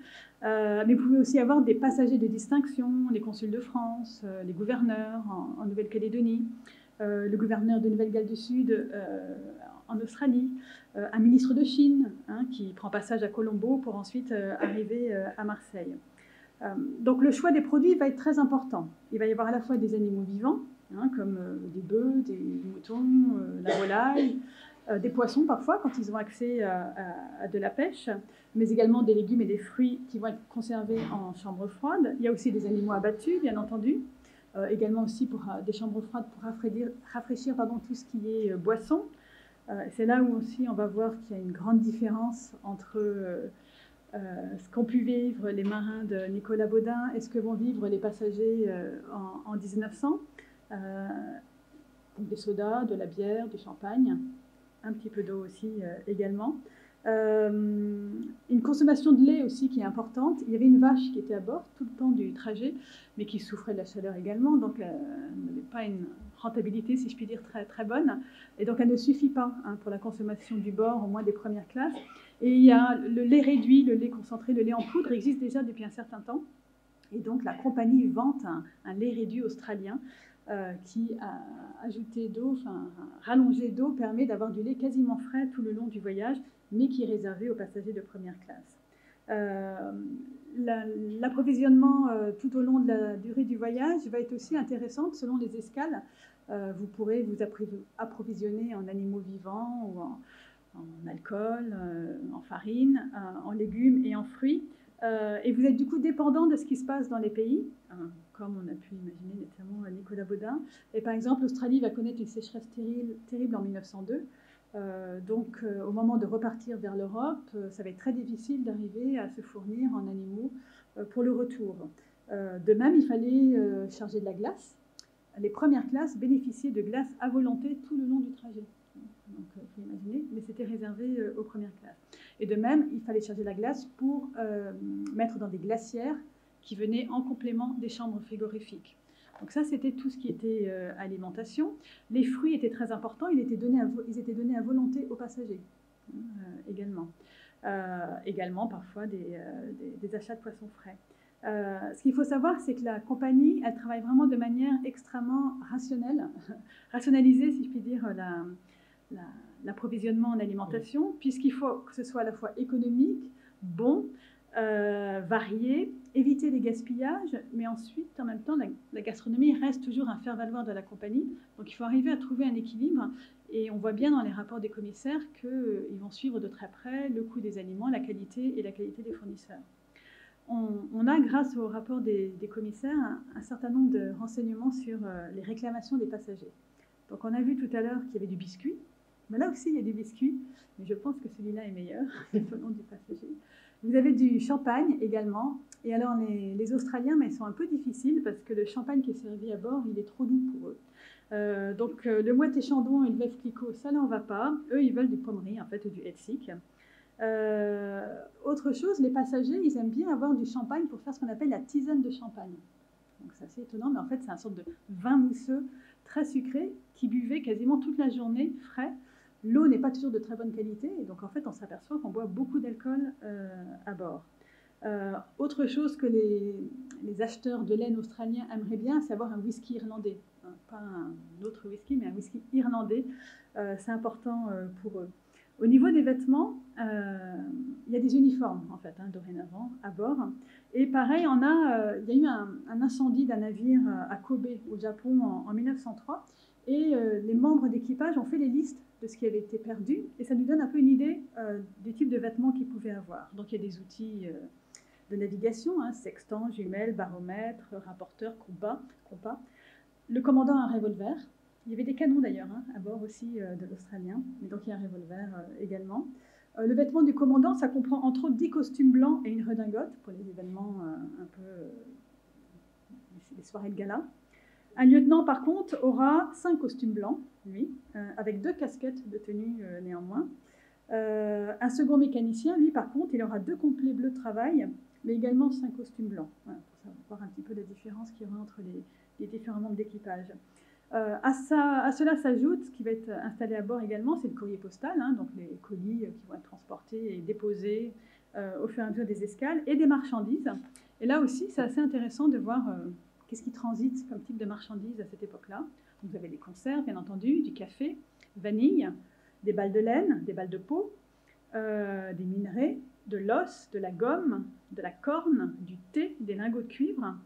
mais vous pouvez aussi avoir des passagers de distinction, les consuls de France, les gouverneurs en Nouvelle-Calédonie, le gouverneur de Nouvelle-Galles du Sud en Australie, un ministre de Chine, hein, qui prend passage à Colombo pour ensuite arriver à Marseille. Donc le choix des produits va être très important. Il va y avoir à la fois des animaux vivants, hein, comme des bœufs, des moutons, la volaille, des poissons parfois quand ils ont accès à de la pêche, mais également des légumes et des fruits qui vont être conservés en chambre froide. Il y a aussi des animaux abattus, bien entendu, également aussi pour des chambres froides pour rafraîchir tout ce qui est boisson. C'est là où aussi on va voir qu'il y a une grande différence entre ce qu'ont pu vivre les marins de Nicolas Baudin et ce que vont vivre les passagers en 1900. Des sodas, de la bière, du champagne, un petit peu d'eau aussi également. Une consommation de lait aussi qui est importante. Il y avait une vache qui était à bord tout le temps du trajet, mais qui souffrait de la chaleur également, donc elle n'avait pas une rentabilité, si je puis dire, très, très bonne. Et donc, elle ne suffit pas pour la consommation du bord, au moins des premières classes. Et il y a le lait réduit, le lait concentré, le lait en poudre existe déjà depuis un certain temps. Et donc, la compagnie vante un lait réduit australien qui, ajouté d'eau, rallongé d'eau, permet d'avoir du lait quasiment frais tout le long du voyage, mais qui est réservé aux passagers de première classe. L'approvisionnement tout au long de la durée du voyage va être aussi intéressant selon les escales. Vous pourrez vous approvisionner en animaux vivants ou en alcool, en farine, en légumes et en fruits. Et vous êtes du coup dépendant de ce qui se passe dans les pays, comme on a pu imaginer notamment Nicolas Baudin. Et par exemple, l'Australie va connaître une sécheresse terrible en 1902. Donc, au moment de repartir vers l'Europe, ça va être très difficile d'arriver à se fournir en animaux pour le retour. De même, il fallait charger de la glace. Les premières classes bénéficiaient de glace à volonté tout le long du trajet. Donc, il faut imaginer, mais c'était réservé aux premières classes. Et de même, il fallait charger la glace pour mettre dans des glacières qui venaient en complément des chambres frigorifiques. Donc ça, c'était tout ce qui était alimentation. Les fruits étaient très importants, ils étaient donnés à volonté aux passagers également. Également, parfois, des achats de poissons frais. Ce qu'il faut savoir, c'est que la compagnie, elle travaille vraiment de manière extrêmement rationnelle, rationalisée, si je puis dire, l'approvisionnement en alimentation, puisqu'il faut que ce soit à la fois économique, bon, varié, éviter les gaspillages, mais ensuite, en même temps, la gastronomie reste toujours un faire-valoir de la compagnie. Donc, il faut arriver à trouver un équilibre. Et on voit bien dans les rapports des commissaires qu'ils vont suivre de très près le coût des aliments, la qualité et la qualité des fournisseurs. On a, grâce au rapport des commissaires, un certain nombre de renseignements sur les réclamations des passagers. Donc, on a vu tout à l'heure qu'il y avait du biscuit. Mais là aussi, il y a du biscuit. Mais je pense que celui-là est meilleur, selon du passager. Vous avez du champagne également. Et alors, les Australiens, mais ils sont un peu difficiles parce que le champagne qui est servi à bord, il est trop doux pour eux. Donc, le Moët et Chandon et le Veuve Clicquot, ça n'en va pas. Eux, ils veulent du Pommery, en fait, ou du Hedsieck. Autre chose, les passagers, ils aiment bien avoir du champagne pour faire ce qu'on appelle la tisane de champagne. Donc, c'est assez étonnant, mais en fait, c'est un sorte de vin mousseux très sucré qui buvait quasiment toute la journée, frais. L'eau n'est pas toujours de très bonne qualité, et donc en fait, on s'aperçoit qu'on boit beaucoup d'alcool à bord. Autre chose que les acheteurs de laine australiens aimeraient bien, c'est avoir un whisky irlandais. Pas un autre whisky, mais un whisky irlandais. C'est important pour eux. Au niveau des vêtements, il y a des uniformes, en fait, dorénavant, à bord. Et pareil, il y a eu un incendie d'un navire à Kobe, au Japon, en 1903. Et les membres d'équipage ont fait les listes de ce qui avait été perdu. Et ça nous donne un peu une idée des types de vêtements qu'ils pouvaient avoir. Donc, il y a des outils de navigation, sextant, jumelles, baromètre, rapporteur, compas. Le commandant a un revolver. Il y avait des canons d'ailleurs à bord aussi de l'Australien. Et donc, il y a un revolver également. Le vêtement du commandant, ça comprend entre autres 10 costumes blancs et une redingote pour les événements un peu les soirées de gala. Un lieutenant, par contre, aura 5 costumes blancs, lui, avec 2 casquettes de tenue néanmoins. Un second mécanicien, lui, par contre, il aura 2 complets bleus de travail, mais également 5 costumes blancs, pour savoir un petit peu la différence qu'il y aura entre les différents membres d'équipage. À cela s'ajoute, ce qui va être installé à bord également, c'est le courrier postal, donc les colis qui vont être transportés et déposés au fur et à mesure des escales, et des marchandises. Et là aussi, c'est assez intéressant de voir qu'est-ce qui transite comme type de marchandises à cette époque-là. Vous avez des conserves, bien entendu, du café, vanille, des balles de laine, des balles de peau, des minerais, de l'os, de la gomme, de la corne, du thé, des lingots de cuivre.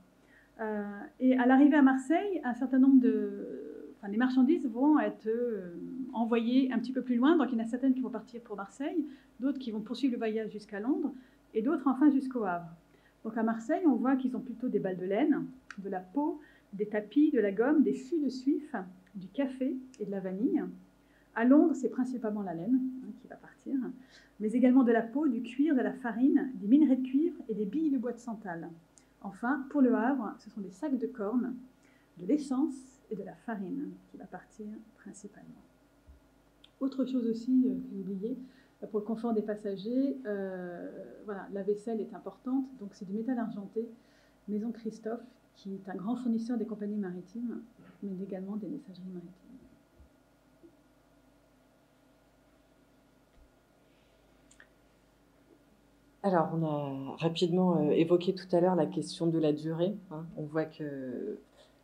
Et à l'arrivée à Marseille, un certain nombre les marchandises vont être envoyées un petit peu plus loin. Donc, il y en a certaines qui vont partir pour Marseille, d'autres qui vont poursuivre le voyage jusqu'à Londres, et d'autres enfin jusqu'au Havre. Donc, à Marseille, on voit qu'ils ont plutôt des balles de laine, de la peau, des tapis, de la gomme, des fûts de suif, du café et de la vanille. À Londres, c'est principalement la laine qui va partir, mais également de la peau, du cuir, de la farine, des minerais de cuivre et des billes de bois de santal. Enfin, pour le Havre, ce sont des sacs de corne, de l'essence et de la farine qui va partir principalement. Autre chose aussi que j'ai oublié, pour le confort des passagers, la vaisselle est importante, donc c'est du métal argenté, Maison Christophe, qui est un grand fournisseur des compagnies maritimes, mais également des messageries maritimes. Alors, on a rapidement évoqué tout à l'heure la question de la durée. Hein. On voit que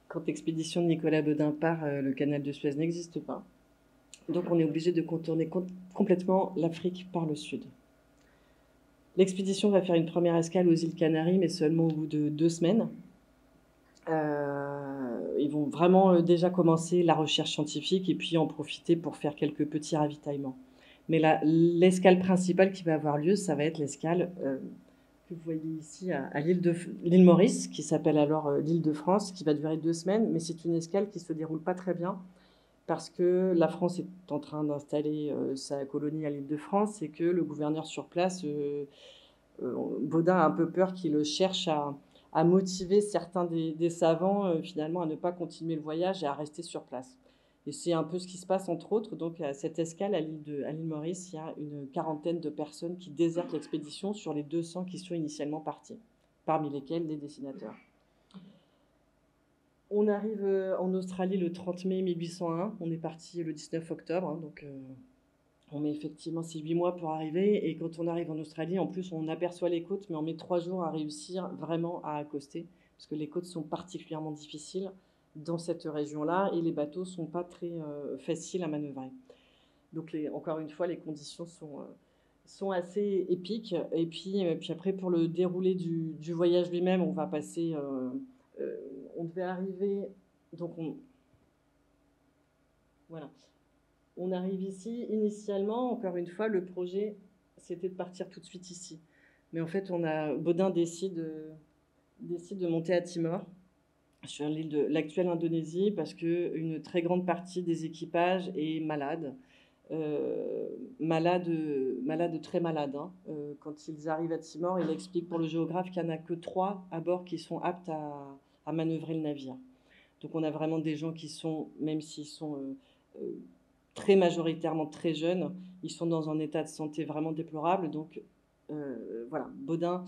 quand l'expédition de Nicolas Beudin part, le canal de Suez n'existe pas. Donc, on est obligé de contourner complètement l'Afrique par le sud. L'expédition va faire une première escale aux îles Canaries, mais seulement au bout de 2 semaines. Ils vont vraiment déjà commencer la recherche scientifique et puis en profiter pour faire quelques petits ravitaillements. Mais l'escale principale qui va avoir lieu, ça va être l'escale que vous voyez ici à l'île Maurice, qui s'appelle alors l'île de France, qui va durer 2 semaines. Mais c'est une escale qui ne se déroule pas très bien parce que la France est en train d'installer sa colonie à l'île de France et que le gouverneur sur place, Baudin, a un peu peur qu'il cherche à motiver certains des savants finalement à ne pas continuer le voyage et à rester sur place. Et c'est un peu ce qui se passe, entre autres. Donc, à cette escale à l'île Maurice, il y a une quarantaine de personnes qui désertent l'expédition sur les 200 qui sont initialement partis, parmi lesquels des dessinateurs. On arrive en Australie le 30 mai 1801. On est parti le 19 octobre. Hein, donc, on met effectivement 8 mois pour arriver. Et quand on arrive en Australie, en plus, on aperçoit les côtes, mais on met 3 jours à réussir vraiment à accoster, parce que les côtes sont particulièrement difficiles dans cette région-là, et les bateaux ne sont pas très faciles à manœuvrer. Donc, encore une fois, les conditions sont assez épiques. Et puis après, pour le déroulé du voyage lui-même, on va passer... on devait arriver... Donc, voilà. On arrive ici. Initialement, encore une fois, le projet, c'était de partir tout de suite ici. Mais en fait, Baudin décide de monter à Timor, sur l'île de l'actuelle Indonésie, parce qu'une très grande partie des équipages est malade. Très malade. Hein. Quand ils arrivent à Timor, il explique pour le géographe qu'il n'y en a que 3 à bord qui sont aptes à manœuvrer le navire. Donc on a vraiment des gens qui sont, même s'ils sont très majoritairement très jeunes, ils sont dans un état de santé vraiment déplorable. Donc voilà, Baudin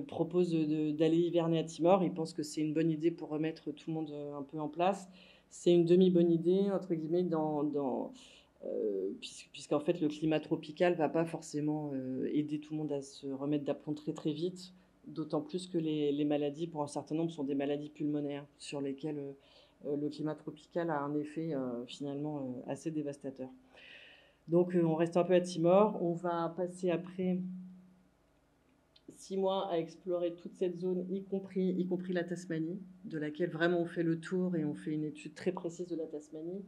propose d'aller hiverner à Timor. Il pense que c'est une bonne idée pour remettre tout le monde un peu en place. C'est une demi-bonne idée, entre guillemets, puisqu'en fait, le climat tropical ne va pas forcément aider tout le monde à se remettre d'aplomb très très vite, d'autant plus que les maladies, pour un certain nombre, sont des maladies pulmonaires sur lesquelles le climat tropical a un effet finalement assez dévastateur. Donc on reste un peu à Timor. On va passer après 6 mois à explorer toute cette zone, y compris la Tasmanie, de laquelle vraiment on fait le tour et on fait une étude très précise de la Tasmanie.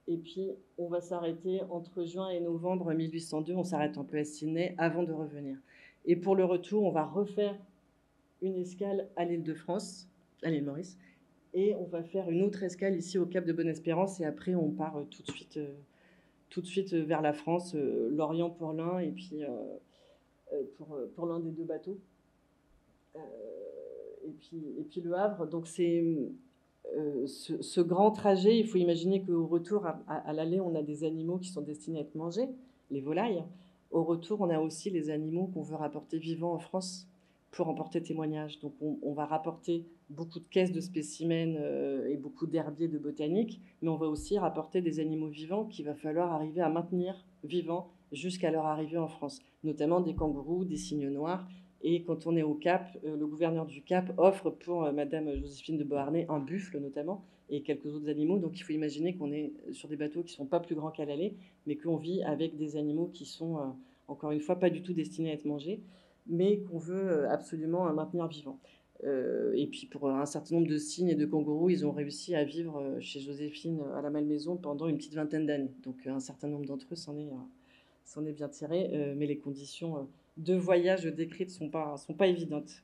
Et puis, on va s'arrêter entre juin et novembre 1802. On s'arrête un peu à Sydney avant de revenir. Et pour le retour, on va refaire une escale à l'île de France, à l'île Maurice, et on va faire une autre escale ici au Cap de Bonne-Espérance. Et après, on part tout de suite vers la France, Lorient pour l'un, et puis pour l'un des 2 bateaux. Et puis le Havre. Donc c'est ce grand trajet, il faut imaginer qu'au retour, à l'aller, on a des animaux qui sont destinés à être mangés, les volailles. Au retour, on a aussi les animaux qu'on veut rapporter vivants en France pour emporter témoignage. Donc on va rapporter beaucoup de caisses de spécimens et beaucoup d'herbiers de botanique, mais on va aussi rapporter des animaux vivants qu'il va falloir arriver à maintenir vivants jusqu'à leur arrivée en France, notamment des kangourous, des cygnes noirs. Et quand on est au Cap, le gouverneur du Cap offre pour Madame Joséphine de Beauharnais un buffle notamment et quelques autres animaux. Donc il faut imaginer qu'on est sur des bateaux qui ne sont pas plus grands qu'à l'aller, mais qu'on vit avec des animaux qui sont, encore une fois, pas du tout destinés à être mangés, mais qu'on veut absolument maintenir vivants. Et puis pour un certain nombre de cygnes et de kangourous, ils ont réussi à vivre chez Joséphine à la Malmaison pendant une petite vingtaine d'années. Donc un certain nombre d'entre eux s'en est bien tiré, mais les conditions de voyage décrites sont pas évidentes.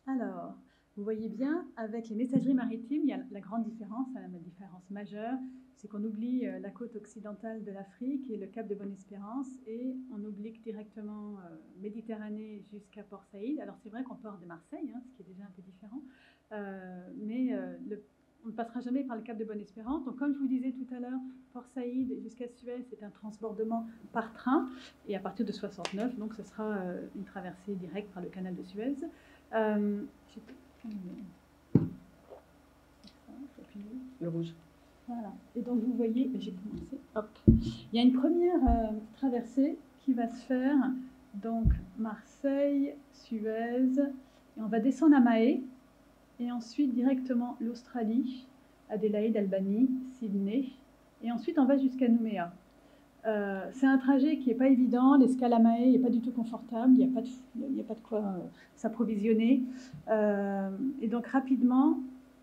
Alors, vous voyez bien, avec les messageries maritimes, il y a la grande différence, la différence majeure, c'est qu'on oublie la côte occidentale de l'Afrique et le Cap de Bonne-Espérance, et on oublie directement Méditerranée jusqu'à Port Saïd. Alors c'est vrai qu'on part de Marseille, hein, ce qui est déjà un peu différent, mais on ne passera jamais par le Cap de Bonne-Espérance. Donc, comme je vous disais tout à l'heure, Port Saïd jusqu'à Suez, c'est un transbordement par train. Et à partir de 69, donc, ce sera une traversée directe par le canal de Suez. Le rouge. Voilà. Et donc vous voyez, j'ai commencé. Hop. Il y a une première traversée qui va se faire. Donc Marseille, Suez, et on va descendre à Mahé, et ensuite directement l'Australie, Adélaïde, Albanie, Sydney, et ensuite on va jusqu'à Nouméa. C'est un trajet qui n'est pas évident, l'escale à Mahé n'est pas du tout confortable, il n'y a pas de quoi s'approvisionner. Et donc rapidement,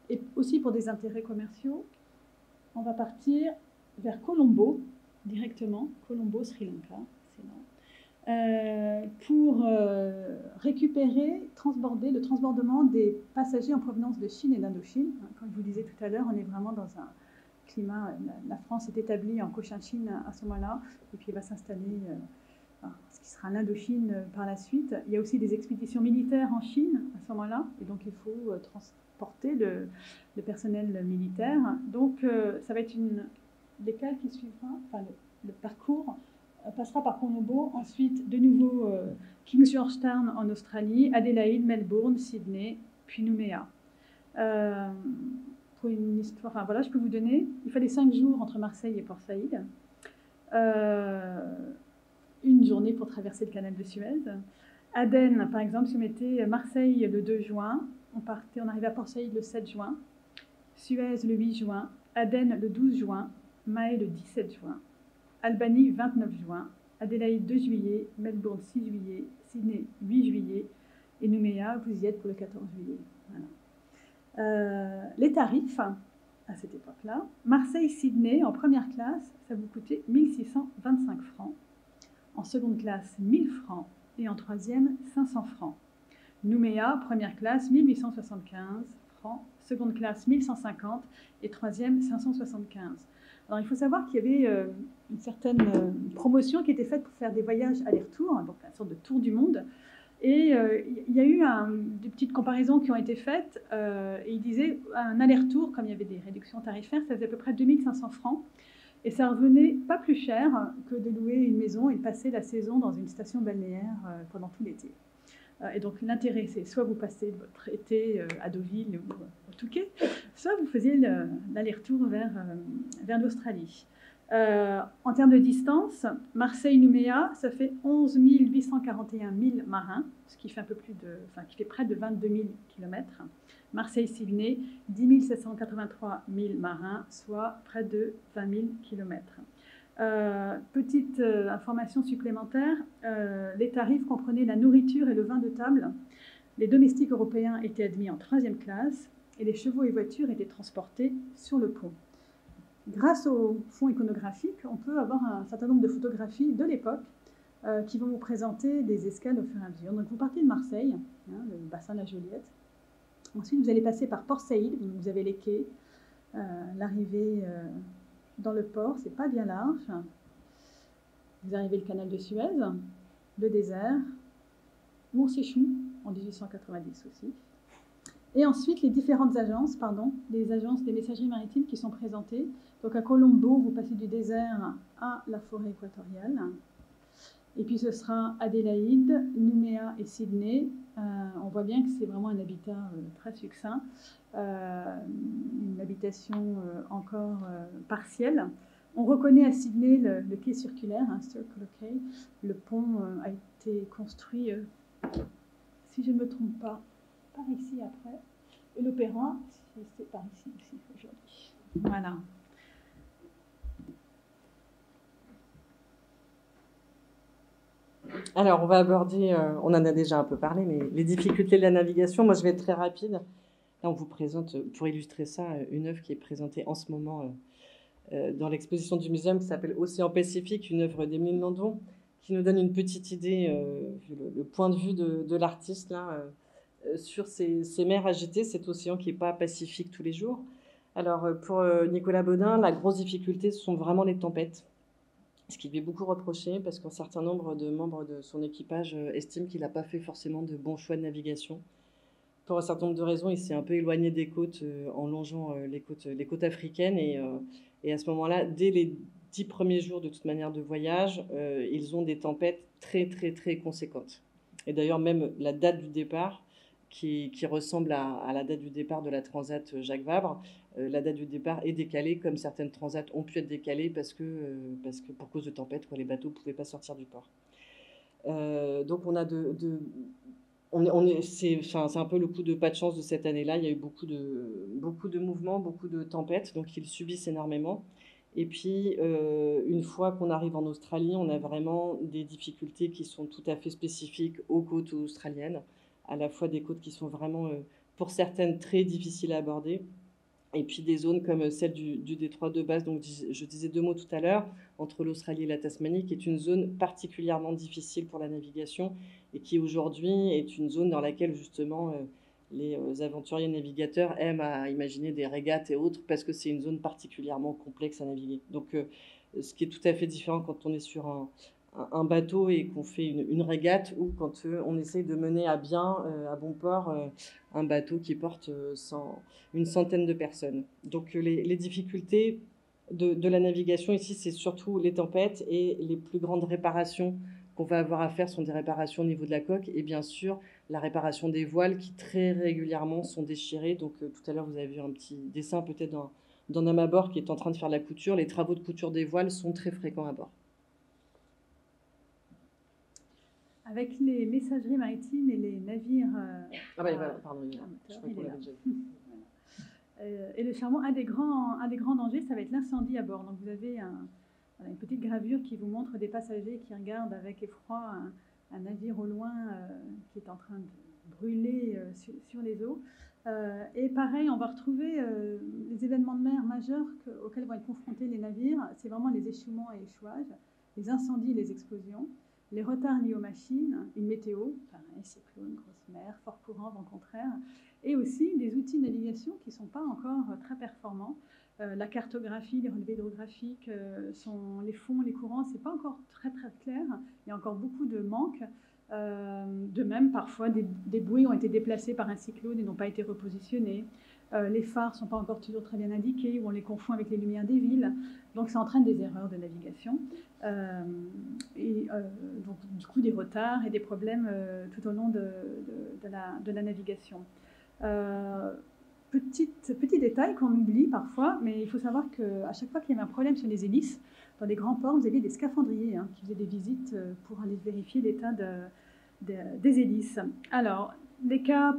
et aussi pour des intérêts commerciaux, on va partir vers Colombo, directement, Colombo, Sri Lanka, c'est là, pour récupérer, transborder le transbordement des passagers en provenance de Chine et d'Indochine. Comme je vous disais tout à l'heure, on est vraiment dans un climat, la France est établie en Cochinchine à ce moment-là, et puis elle va s'installer ce qui sera l'Indochine par la suite. Il y a aussi des expéditions militaires en Chine à ce moment-là, et donc il faut transporter le personnel militaire. Donc ça va être l'écale qui suivra, enfin le parcours passera par Colombo, ensuite de nouveau King George Town en Australie, Adélaïde, Melbourne, Sydney, puis Nouméa. Pour une histoire, enfin voilà, je peux vous donner, il fallait 5 jours entre Marseille et Port Saïd, une journée pour traverser le canal de Suez. Aden, par exemple, si on mettait Marseille le 2 juin, on arrivait à Port Saïd le 7 juin, Suez le 8 juin, Aden le 12 juin, Mahé le 17 juin, Albanie 29 juin, Adélaïde 2 juillet, Melbourne 6 juillet, Sydney 8 juillet, et Nouméa, vous y êtes pour le 14 juillet. Voilà. Les tarifs à cette époque-là, Marseille-Sydney en première classe, ça vous coûtait 1625 francs, en seconde classe 1000 francs et en troisième 500 francs. Nouméa, première classe 1875 francs, seconde classe 1150 et troisième 575. Alors il faut savoir qu'il y avait une certaine promotion qui était faite pour faire des voyages aller-retour, donc une sorte de tour du monde. Et il y a eu des petites comparaisons qui ont été faites, et il disait un aller-retour, comme il y avait des réductions tarifaires, ça faisait à peu près 2500 francs, et ça revenait pas plus cher que de louer une maison et de passer la saison dans une station balnéaire pendant tout l'été. Et donc l'intérêt, c'est soit vous passez votre été à Deauville ou au Touquet, soit vous faisiez l'aller-retour vers l'Australie. En termes de distance, Marseille-Nouméa, ça fait 11 841 milles marins, ce qui fait qui fait près de 22 000 km. Marseille-Sydney, 10 783 milles marins, soit près de 20 000 km. Petite information supplémentaire, les tarifs comprenaient la nourriture et le vin de table. Les domestiques européens étaient admis en 3e classe et les chevaux et voitures étaient transportés sur le pont. Grâce au fonds iconographique, on peut avoir un certain nombre de photographies de l'époque qui vont vous présenter des escales au fur et à mesure. Donc vous partez de Marseille, le bassin de la Joliette. Ensuite, vous allez passer par Port Saïd, vous avez les quais, l'arrivée dans le port, c'est pas bien large. Vous arrivez le canal de Suez, le désert, Mont-Séchou en 1890 aussi. Et ensuite, les différentes agences, les agences des messageries maritimes qui sont présentées. Donc à Colombo, vous passez du désert à la forêt équatoriale. Et puis ce sera Adélaïde, Nouméa et Sydney. On voit bien que c'est vraiment un habitat très succinct, une habitation encore partielle. On reconnaît à Sydney le quai circulaire, Circular Quay. Le pont a été construit, si je ne me trompe pas, par ici après. Et l'opéra, c'est par ici aussi aujourd'hui. Voilà. Alors, on va aborder, on en a déjà un peu parlé, mais les difficultés de la navigation. Moi, je vais être très rapide. Là, on vous présente, pour illustrer ça, une œuvre qui est présentée en ce moment dans l'exposition du muséum qui s'appelle Océan Pacifique, une œuvre d'Émile Landon, qui nous donne une petite idée, le point de vue de l'artiste là, sur ces mers agitées, cet océan qui n'est pas pacifique tous les jours. Alors, pour Nicolas Bodin, la grosse difficulté, ce sont vraiment les tempêtes. Ce qui lui est beaucoup reproché parce qu'un certain nombre de membres de son équipage estiment qu'il n'a pas fait forcément de bons choix de navigation. Pour un certain nombre de raisons, il s'est un peu éloigné des côtes en longeant les côtes africaines. Et à ce moment-là, dès les 10 premiers jours de toute manière de voyage, ils ont des tempêtes très, très, très conséquentes. Et d'ailleurs, même la date du départ qui ressemble à la date du départ de la Transat Jacques Vabre. La date du départ est décalée, comme certaines transats ont pu être décalées parce que pour cause de tempête, les bateaux ne pouvaient pas sortir du port. Donc on a c'est un peu le coup de pas de chance de cette année-là. Il y a eu beaucoup de mouvements, beaucoup de tempêtes, donc ils subissent énormément. Et puis, une fois qu'on arrive en Australie, on a vraiment des difficultés qui sont tout à fait spécifiques aux côtes australiennes, à la fois des côtes qui sont vraiment, pour certaines, très difficiles à aborder, et puis des zones comme celle du détroit de Bass, donc je disais 2 mots tout à l'heure, entre l'Australie et la Tasmanie, qui est une zone particulièrement difficile pour la navigation et qui aujourd'hui est une zone dans laquelle justement les aventuriers navigateurs aiment à imaginer des régates et autres parce que c'est une zone particulièrement complexe à naviguer. Donc ce qui est tout à fait différent quand on est sur un bateau et qu'on fait une régate ou quand on essaye de mener à bien, à bon port, un bateau qui porte une centaine de personnes. Donc les difficultés de la navigation ici, c'est surtout les tempêtes et les plus grandes réparations qu'on va avoir à faire sont des réparations au niveau de la coque et bien sûr la réparation des voiles qui très régulièrement sont déchirées. Donc tout à l'heure vous avez vu un petit dessin peut-être d'un homme à bord qui est en train de faire la couture. Les travaux de couture des voiles sont très fréquents à bord. Avec les messageries maritimes et les navires... voilà, pardon, je crois qu'on l'avait déjà vu. Et le charbon, un des grands dangers, ça va être l'incendie à bord. Donc vous avez une petite gravure qui vous montre des passagers qui regardent avec effroi un navire au loin qui est en train de brûler sur les eaux. Et pareil, on va retrouver les événements de mer majeurs auxquels vont être confrontés les navires. C'est vraiment les échouements et échouages, les incendies, les explosions, les retards liés aux machines, une météo, pareil, cyclone, grosse mer, fort courant, vent contraire, et aussi des outils de navigation qui ne sont pas encore très performants. La cartographie, les relevés hydrographiques, les fonds, les courants, ce n'est pas encore très très clair. Il y a encore beaucoup de manques. De même, parfois, des bouées ont été déplacées par un cyclone et n'ont pas été repositionnées. Les phares ne sont pas encore toujours très bien indiqués, ou on les confond avec les lumières des villes. Donc, ça entraîne des erreurs de navigation. Donc, du coup, des retards et des problèmes tout au long de la navigation. Petit détail qu'on oublie parfois, mais il faut savoir qu'à chaque fois qu'il y avait un problème sur les hélices, dans les grands ports, vous aviez des scaphandriers qui faisaient des visites pour aller vérifier l'état des hélices. Alors, des cas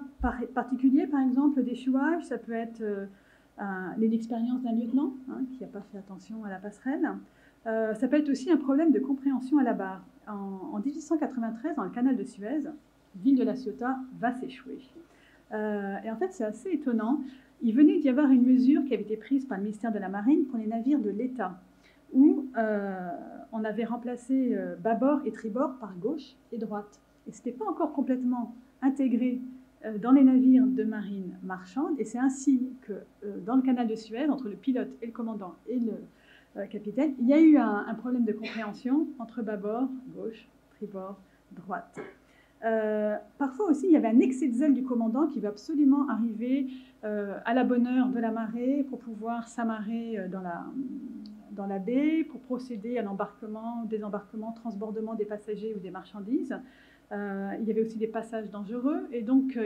particuliers, par exemple, d'échouage, ça peut être l'inexpérience d'un lieutenant qui n'a pas fait attention à la passerelle. Ça peut être aussi un problème de compréhension à la barre. En 1893, dans le canal de Suez, Ville de la Ciotat va s'échouer. Et en fait, c'est assez étonnant. Il venait d'y avoir une mesure qui avait été prise par le ministère de la Marine pour les navires de l'État, où on avait remplacé bâbord et tribord par gauche et droite. Et ce n'était pas encore complètement intégré dans les navires de marine marchande. Et c'est ainsi que dans le canal de Suez, entre le pilote et le commandant et le capitaine, il y a eu un problème de compréhension entre bâbord, gauche, tribord, droite. Parfois aussi, il y avait un excès de zèle du commandant qui veut absolument arriver à la bonne heure de la marée pour pouvoir s'amarrer dans la baie, pour procéder à l'embarquement, désembarquement, transbordement des passagers ou des marchandises. Il y avait aussi des passages dangereux et donc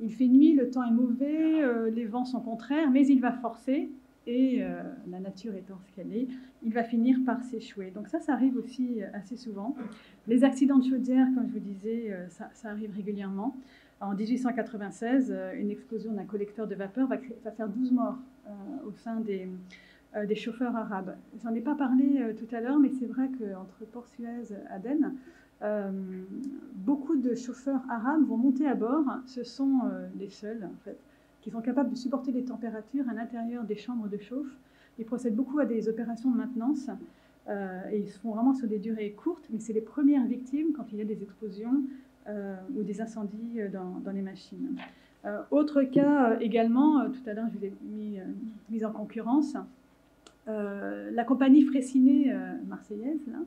il fait nuit, le temps est mauvais, les vents sont contraires, mais il va forcer et la nature étant ce qu'elle est, il va finir par s'échouer. Donc ça arrive aussi assez souvent. Les accidents de chaudière, comme je vous disais, ça arrive régulièrement. En 1896, une explosion d'un collecteur de vapeur va faire 12 morts au sein des chauffeurs arabes. J'en ai pas parlé tout à l'heure, mais c'est vrai qu'entre Port-Suez et Aden, beaucoup de chauffeurs arabes vont monter à bord. Ce sont les seuls, en fait, qui sont capables de supporter les températures à l'intérieur des chambres de chauffe. Ils procèdent beaucoup à des opérations de maintenance et ils se font vraiment sur des durées courtes, mais c'est les premières victimes quand il y a des explosions ou des incendies dans les machines. Autre cas également, tout à l'heure je vous ai mis en concurrence, la compagnie Freycinet marseillaise, là,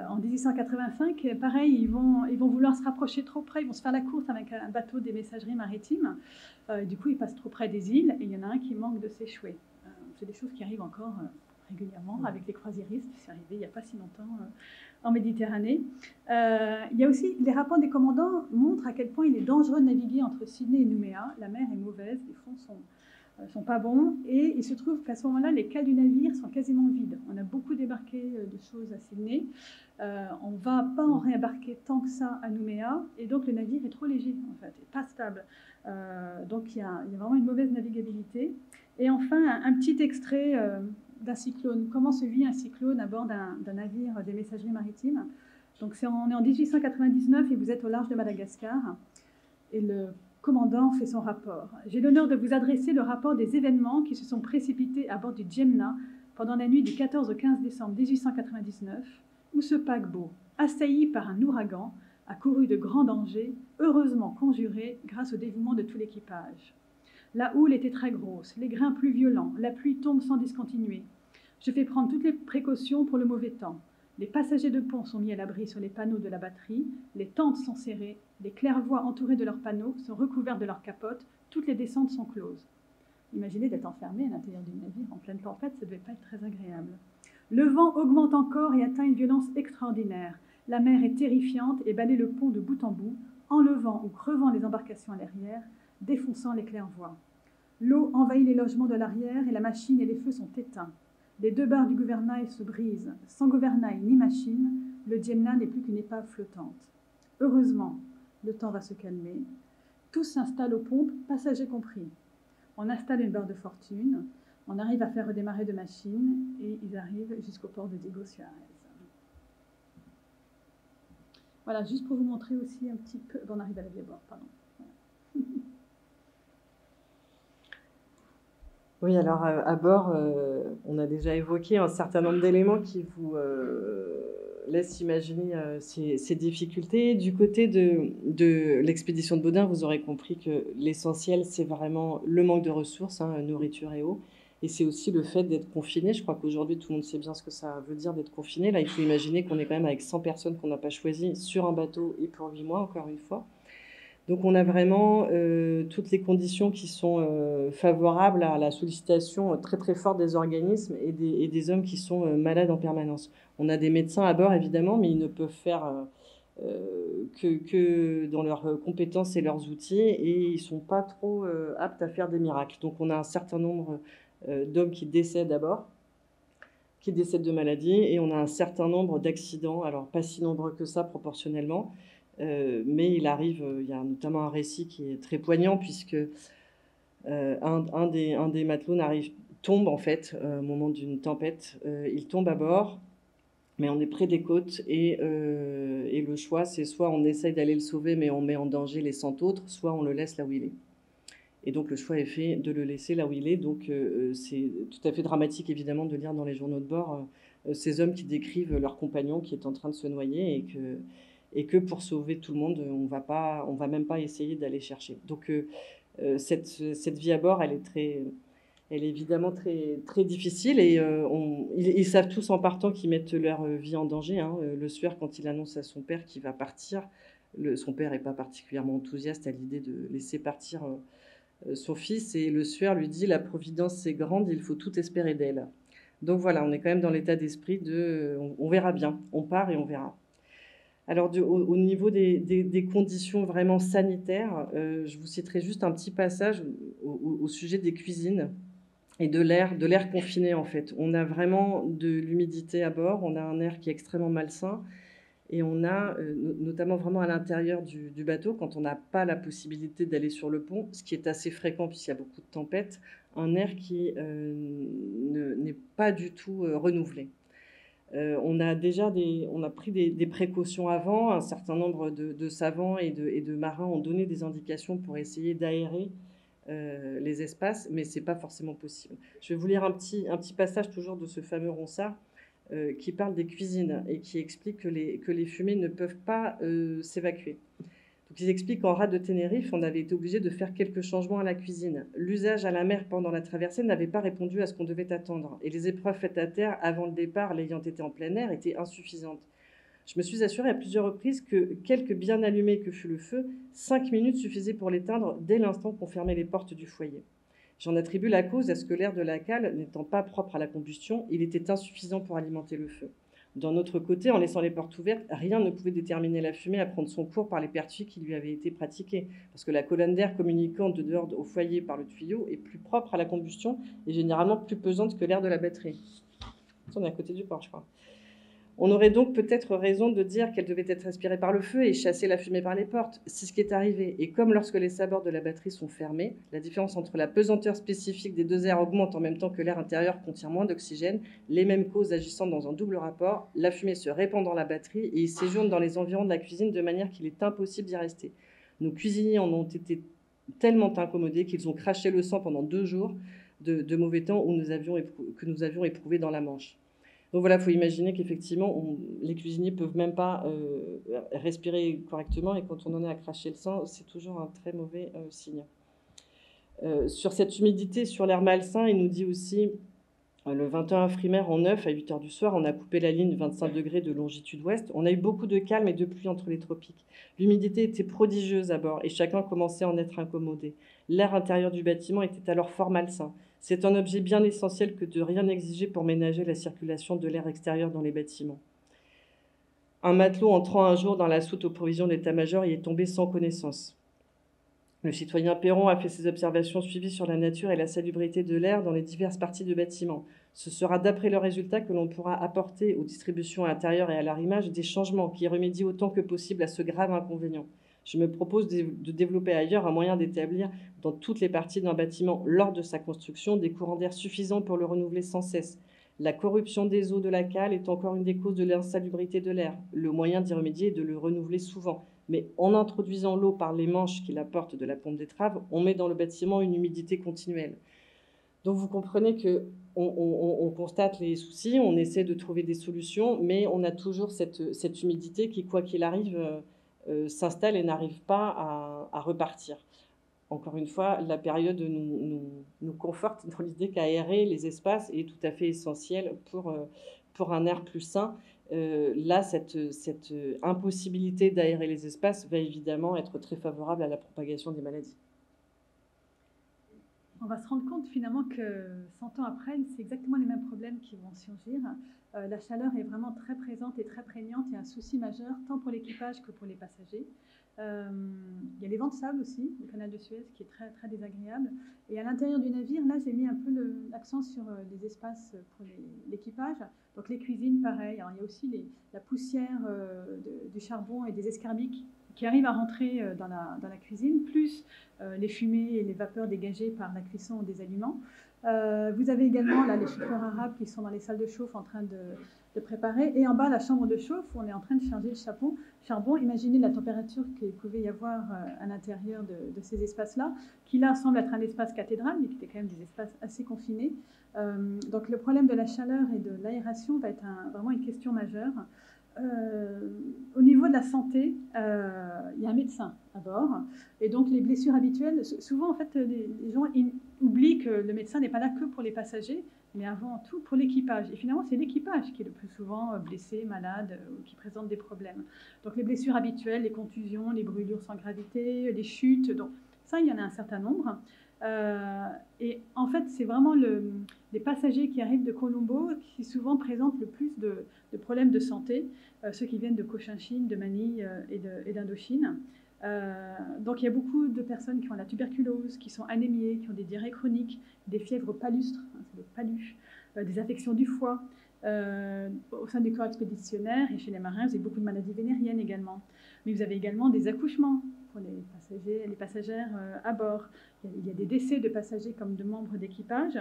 en 1885, pareil, ils vont vouloir se rapprocher trop près, ils vont se faire la course avec un bateau des messageries maritimes. Du coup, ils passent trop près des îles et il y en a un qui manque de s'échouer. C'est des choses qui arrivent encore régulièrement avec les croisiéristes. Je suis arrivée il n'y a pas si longtemps en Méditerranée. Il y a aussi, les rapports des commandants montrent à quel point il est dangereux de naviguer entre Sydney et Nouméa. La mer est mauvaise, les fonds sont pas bons, et il se trouve qu'à ce moment-là, les cales du navire sont quasiment vides. On a beaucoup débarqué de choses à Sydney. On ne va pas en réembarquer tant que ça à Nouméa, et donc le navire est trop léger, en fait, et pas stable. Donc il y a vraiment une mauvaise navigabilité. Et enfin, un petit extrait d'un cyclone. Comment se vit un cyclone à bord d'un navire des messageries maritimes? Donc on est en 1899 et vous êtes au large de Madagascar. Et le commandant fait son rapport. J'ai l'honneur de vous adresser le rapport des événements qui se sont précipités à bord du Djemna pendant la nuit du 14 au 15 décembre 1899, où ce paquebot, assailli par un ouragan, a couru de grands dangers, heureusement conjurés grâce au dévouement de tout l'équipage. La houle était très grosse, les grains plus violents, la pluie tombe sans discontinuer. Je fais prendre toutes les précautions pour le mauvais temps. Les passagers de pont sont mis à l'abri sur les panneaux de la batterie, les tentes sont serrées, les claires-voies entourées de leurs panneaux sont recouvertes de leurs capotes, toutes les descentes sont closes. Imaginez d'être enfermé à l'intérieur du navire en pleine tempête, ça ne devait pas être très agréable. Le vent augmente encore et atteint une violence extraordinaire. La mer est terrifiante et balaie le pont de bout en bout, enlevant ou crevant les embarcations à l'arrière, défonçant les claires-voies. L'eau envahit les logements de l'arrière et la machine et les feux sont éteints. Les deux barres du gouvernail se brisent. Sans gouvernail ni machine, le Djemna n'est plus qu'une épave flottante. Heureusement, le temps va se calmer. Tous s'installent aux pompes, passagers compris. On installe une barre de fortune, on arrive à faire redémarrer de machines et ils arrivent jusqu'au port de Diego Suarez. Voilà, juste pour vous montrer aussi un petit peu... Bon, on arrive à la vie à bord, pardon. Voilà. Oui, alors à bord, on a déjà évoqué un certain nombre d'éléments qui vous laissent imaginer ces difficultés. Du côté de l'expédition de Baudin, vous aurez compris que l'essentiel, c'est vraiment le manque de ressources, nourriture et eau. Et c'est aussi le fait d'être confiné. Je crois qu'aujourd'hui, tout le monde sait bien ce que ça veut dire d'être confiné. Là, il faut imaginer qu'on est quand même avec 100 personnes qu'on n'a pas choisies sur un bateau et pour 8 mois, encore une fois. Donc on a vraiment toutes les conditions qui sont favorables à la sollicitation très très forte des organismes et des hommes qui sont malades en permanence. On a des médecins à bord évidemment, mais ils ne peuvent faire que dans leurs compétences et leurs outils, et ils ne sont pas trop aptes à faire des miracles. Donc on a un certain nombre d'hommes qui décèdent à bord, qui décèdent de maladie, et on a un certain nombre d'accidents, alors pas si nombreux que ça proportionnellement, mais il y a notamment un récit qui est très poignant, puisque un des matelots tombe en fait au moment d'une tempête. Il tombe à bord, mais on est près des côtes, et le choix, c'est soit on essaye d'aller le sauver, mais on met en danger les 100 autres, soit on le laisse là où il est. Et donc le choix est fait de le laisser là où il est. Donc c'est tout à fait dramatique évidemment de lire dans les journaux de bord ces hommes qui décrivent leur compagnon qui est en train de se noyer, et que pour sauver tout le monde, on va même pas essayer d'aller chercher. Donc cette vie à bord, elle est évidemment très, très difficile, et ils savent tous en partant qu'ils mettent leur vie en danger. Le sueur, quand il annonce à son père qu'il va partir, son père n'est pas particulièrement enthousiaste à l'idée de laisser partir son fils, et le sueur lui dit « La providence est grande, il faut tout espérer d'elle ». Donc voilà, on est quand même dans l'état d'esprit de on verra bien, on part et on verra. Alors au niveau des conditions vraiment sanitaires, je vous citerai juste un petit passage au sujet des cuisines et de l'air confiné en fait. On a vraiment de l'humidité à bord, on a un air qui est extrêmement malsain, et on a notamment vraiment à l'intérieur du bateau, quand on n'a pas la possibilité d'aller sur le pont, ce qui est assez fréquent puisqu'il y a beaucoup de tempêtes, un air qui n'est pas du tout renouvelé. On a pris des précautions avant. Un certain nombre de savants et de marins ont donné des indications pour essayer d'aérer les espaces, mais ce n'est pas forcément possible. Je vais vous lire un petit passage toujours de ce fameux Ronsard qui parle des cuisines et qui explique que les fumées ne peuvent pas s'évacuer. Donc ils expliquent qu'en rade de Tenerife, on avait été obligé de faire quelques changements à la cuisine. L'usage à la mer pendant la traversée n'avait pas répondu à ce qu'on devait attendre, et les épreuves faites à terre avant le départ, l'ayant été en plein air, étaient insuffisantes. Je me suis assurée à plusieurs reprises que, quelque bien allumé que fût le feu, 5 minutes suffisaient pour l'éteindre dès l'instant qu'on fermait les portes du foyer. J'en attribue la cause à ce que l'air de la cale n'étant pas propre à la combustion, il était insuffisant pour alimenter le feu. D'un autre côté, en laissant les portes ouvertes, rien ne pouvait déterminer la fumée à prendre son cours par les pertuis qui lui avaient été pratiqués, parce que la colonne d'air communiquant de dehors au foyer par le tuyau est plus propre à la combustion et généralement plus pesante que l'air de la batterie. On est à côté du port, je crois. On aurait donc peut-être raison de dire qu'elle devait être respirée par le feu et chasser la fumée par les portes. C'est ce qui est arrivé. Et comme lorsque les sabords de la batterie sont fermés, la différence entre la pesanteur spécifique des deux airs augmente en même temps que l'air intérieur contient moins d'oxygène, les mêmes causes agissant dans un double rapport, la fumée se répand dans la batterie et y séjourne dans les environs de la cuisine de manière qu'il est impossible d'y rester. Nos cuisiniers en ont été tellement incommodés qu'ils ont craché le sang pendant 2 jours de mauvais temps que nous avions éprouvé dans la Manche. Donc voilà, il faut imaginer qu'effectivement, les cuisiniers ne peuvent même pas respirer correctement et quand on en est à cracher le sang, c'est toujours un très mauvais signe. Sur cette humidité, sur l'air malsain, il nous dit aussi, le 21 frimaire en 9 à 8h du soir, on a coupé la ligne 25 degrés de longitude ouest. On a eu beaucoup de calme et de pluie entre les tropiques. L'humidité était prodigieuse à bord et chacun commençait à en être incommodé. L'air intérieur du bâtiment était alors fort malsain. C'est un objet bien essentiel que de rien exiger pour ménager la circulation de l'air extérieur dans les bâtiments. Un matelot entrant un jour dans la soute aux provisions d'état-major y est tombé sans connaissance. Le citoyen Perron a fait ses observations suivies sur la nature et la salubrité de l'air dans les diverses parties du bâtiment. Ce sera d'après le résultat que l'on pourra apporter aux distributions intérieures et à l'arrimage des changements qui remédient autant que possible à ce grave inconvénient. Je me propose de développer ailleurs un moyen d'établir dans toutes les parties d'un bâtiment lors de sa construction des courants d'air suffisants pour le renouveler sans cesse. La corruption des eaux de la cale est encore une des causes de l'insalubrité de l'air. Le moyen d'y remédier est de le renouveler souvent. Mais en introduisant l'eau par les manches qui la portent de la pompe d'étrave, on met dans le bâtiment une humidité continuelle. Donc vous comprenez qu'on constate les soucis, on essaie de trouver des solutions, mais on a toujours cette humidité qui, quoi qu'il arrive, s'installe et n'arrive pas à repartir. Encore une fois, la période nous conforte dans l'idée qu'aérer les espaces est tout à fait essentiel pour un air plus sain. Là, cette impossibilité d'aérer les espaces va évidemment être très favorable à la propagation des maladies. On va se rendre compte finalement que 100 ans après, c'est exactement les mêmes problèmes qui vont surgir. La chaleur est vraiment très présente et très prégnante. Il y a un souci majeur tant pour l'équipage que pour les passagers. Il y a les vents de sable aussi, le canal de Suez qui est très, très désagréable. Et à l'intérieur du navire, là j'ai mis un peu l'accent sur les espaces pour l'équipage. Donc les cuisines, pareil. Alors, il y a aussi la poussière du charbon et des escarbiques qui arrivent à rentrer dans la cuisine, plus les fumées et les vapeurs dégagées par la cuisson des aliments. Vous avez également là, les chauffeurs arabes qui sont dans les salles de chauffe en train de préparer. Et en bas, la chambre de chauffe, où on est en train de charger le charbon. Imaginez la température qu'il pouvait y avoir à l'intérieur de ces espaces-là, qui là semble être un espace cathédral, mais qui était quand même des espaces assez confinés. Donc le problème de la chaleur et de l'aération va être vraiment une question majeure. Au niveau de la santé, il y a un médecin à bord, et donc les blessures habituelles, souvent en fait les gens oublient que le médecin n'est pas là que pour les passagers, mais avant tout pour l'équipage. Et finalement, c'est l'équipage qui est le plus souvent blessé, malade, ou qui présente des problèmes. Donc les blessures habituelles, les contusions, les brûlures sans gravité, les chutes, donc ça, il y en a un certain nombre. Et en fait, c'est vraiment les passagers qui arrivent de Colombo qui souvent présentent le plus de problèmes de santé, ceux qui viennent de Cochinchine, de Manille et d'Indochine. Donc il y a beaucoup de personnes qui ont la tuberculose, qui sont anémiées, qui ont des diarrhées chroniques, des fièvres palustres, c'est le palus, des affections du foie. Au sein du corps expéditionnaire et chez les marins, vous avez beaucoup de maladies vénériennes également. Mais vous avez également des accouchements pour les passagers et les passagères à bord. Il y a des décès de passagers comme de membres d'équipage.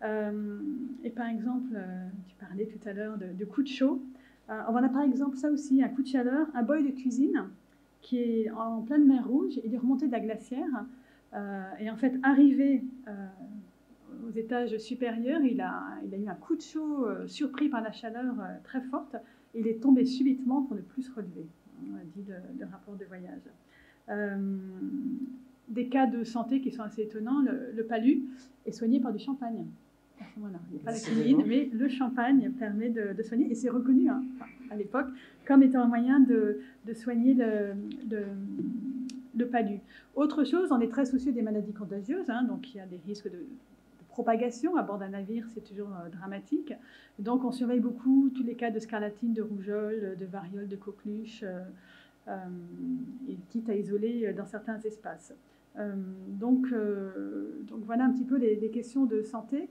Et par exemple, tu parlais tout à l'heure de coups de chaud. On a par exemple ça aussi, un coup de chaleur, un boy de cuisine qui est en pleine mer Rouge, il est remonté de la glacière et en fait arrivé aux étages supérieurs, il a eu un coup de chaud surpris par la chaleur très forte et il est tombé subitement pour ne plus se relever, on a dit le rapport de voyage. Des cas de santé qui sont assez étonnants, le palud est soigné par du champagne. À ce moment-là, il n'y a pas la quinine, mais le champagne permet de soigner, et c'est reconnu à l'époque comme étant un moyen de soigner le palu. Autre chose, on est très soucieux des maladies contagieuses, hein, donc il y a des risques de propagation à bord d'un navire, c'est toujours dramatique. Donc on surveille beaucoup tous les cas de scarlatine, de rougeole, de variole, de coqueluche, et quitte à isoler dans certains espaces. Donc voilà un petit peu les questions de santé.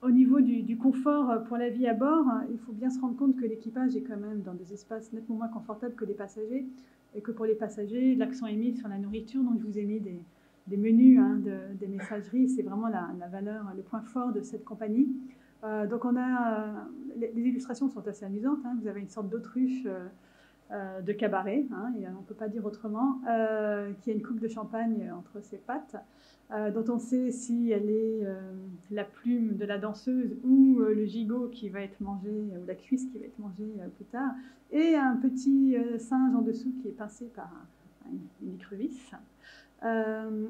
Au niveau du confort pour la vie à bord, il faut bien se rendre compte que l'équipage est quand même dans des espaces nettement moins confortables que les passagers, et que pour les passagers, l'accent est mis sur la nourriture. Donc je vous ai mis des menus, hein, des messageries, c'est vraiment la valeur, le point fort de cette compagnie. Donc on a, les illustrations sont assez amusantes, hein. Vous avez une sorte d'autruche de cabaret, hein, et on ne peut pas dire autrement, qui a une coupe de champagne entre ses pattes, dont on sait si elle est la plume de la danseuse ou le gigot qui va être mangé, ou la cuisse qui va être mangée plus tard, et un petit singe en dessous qui est pincé par une écrevisse.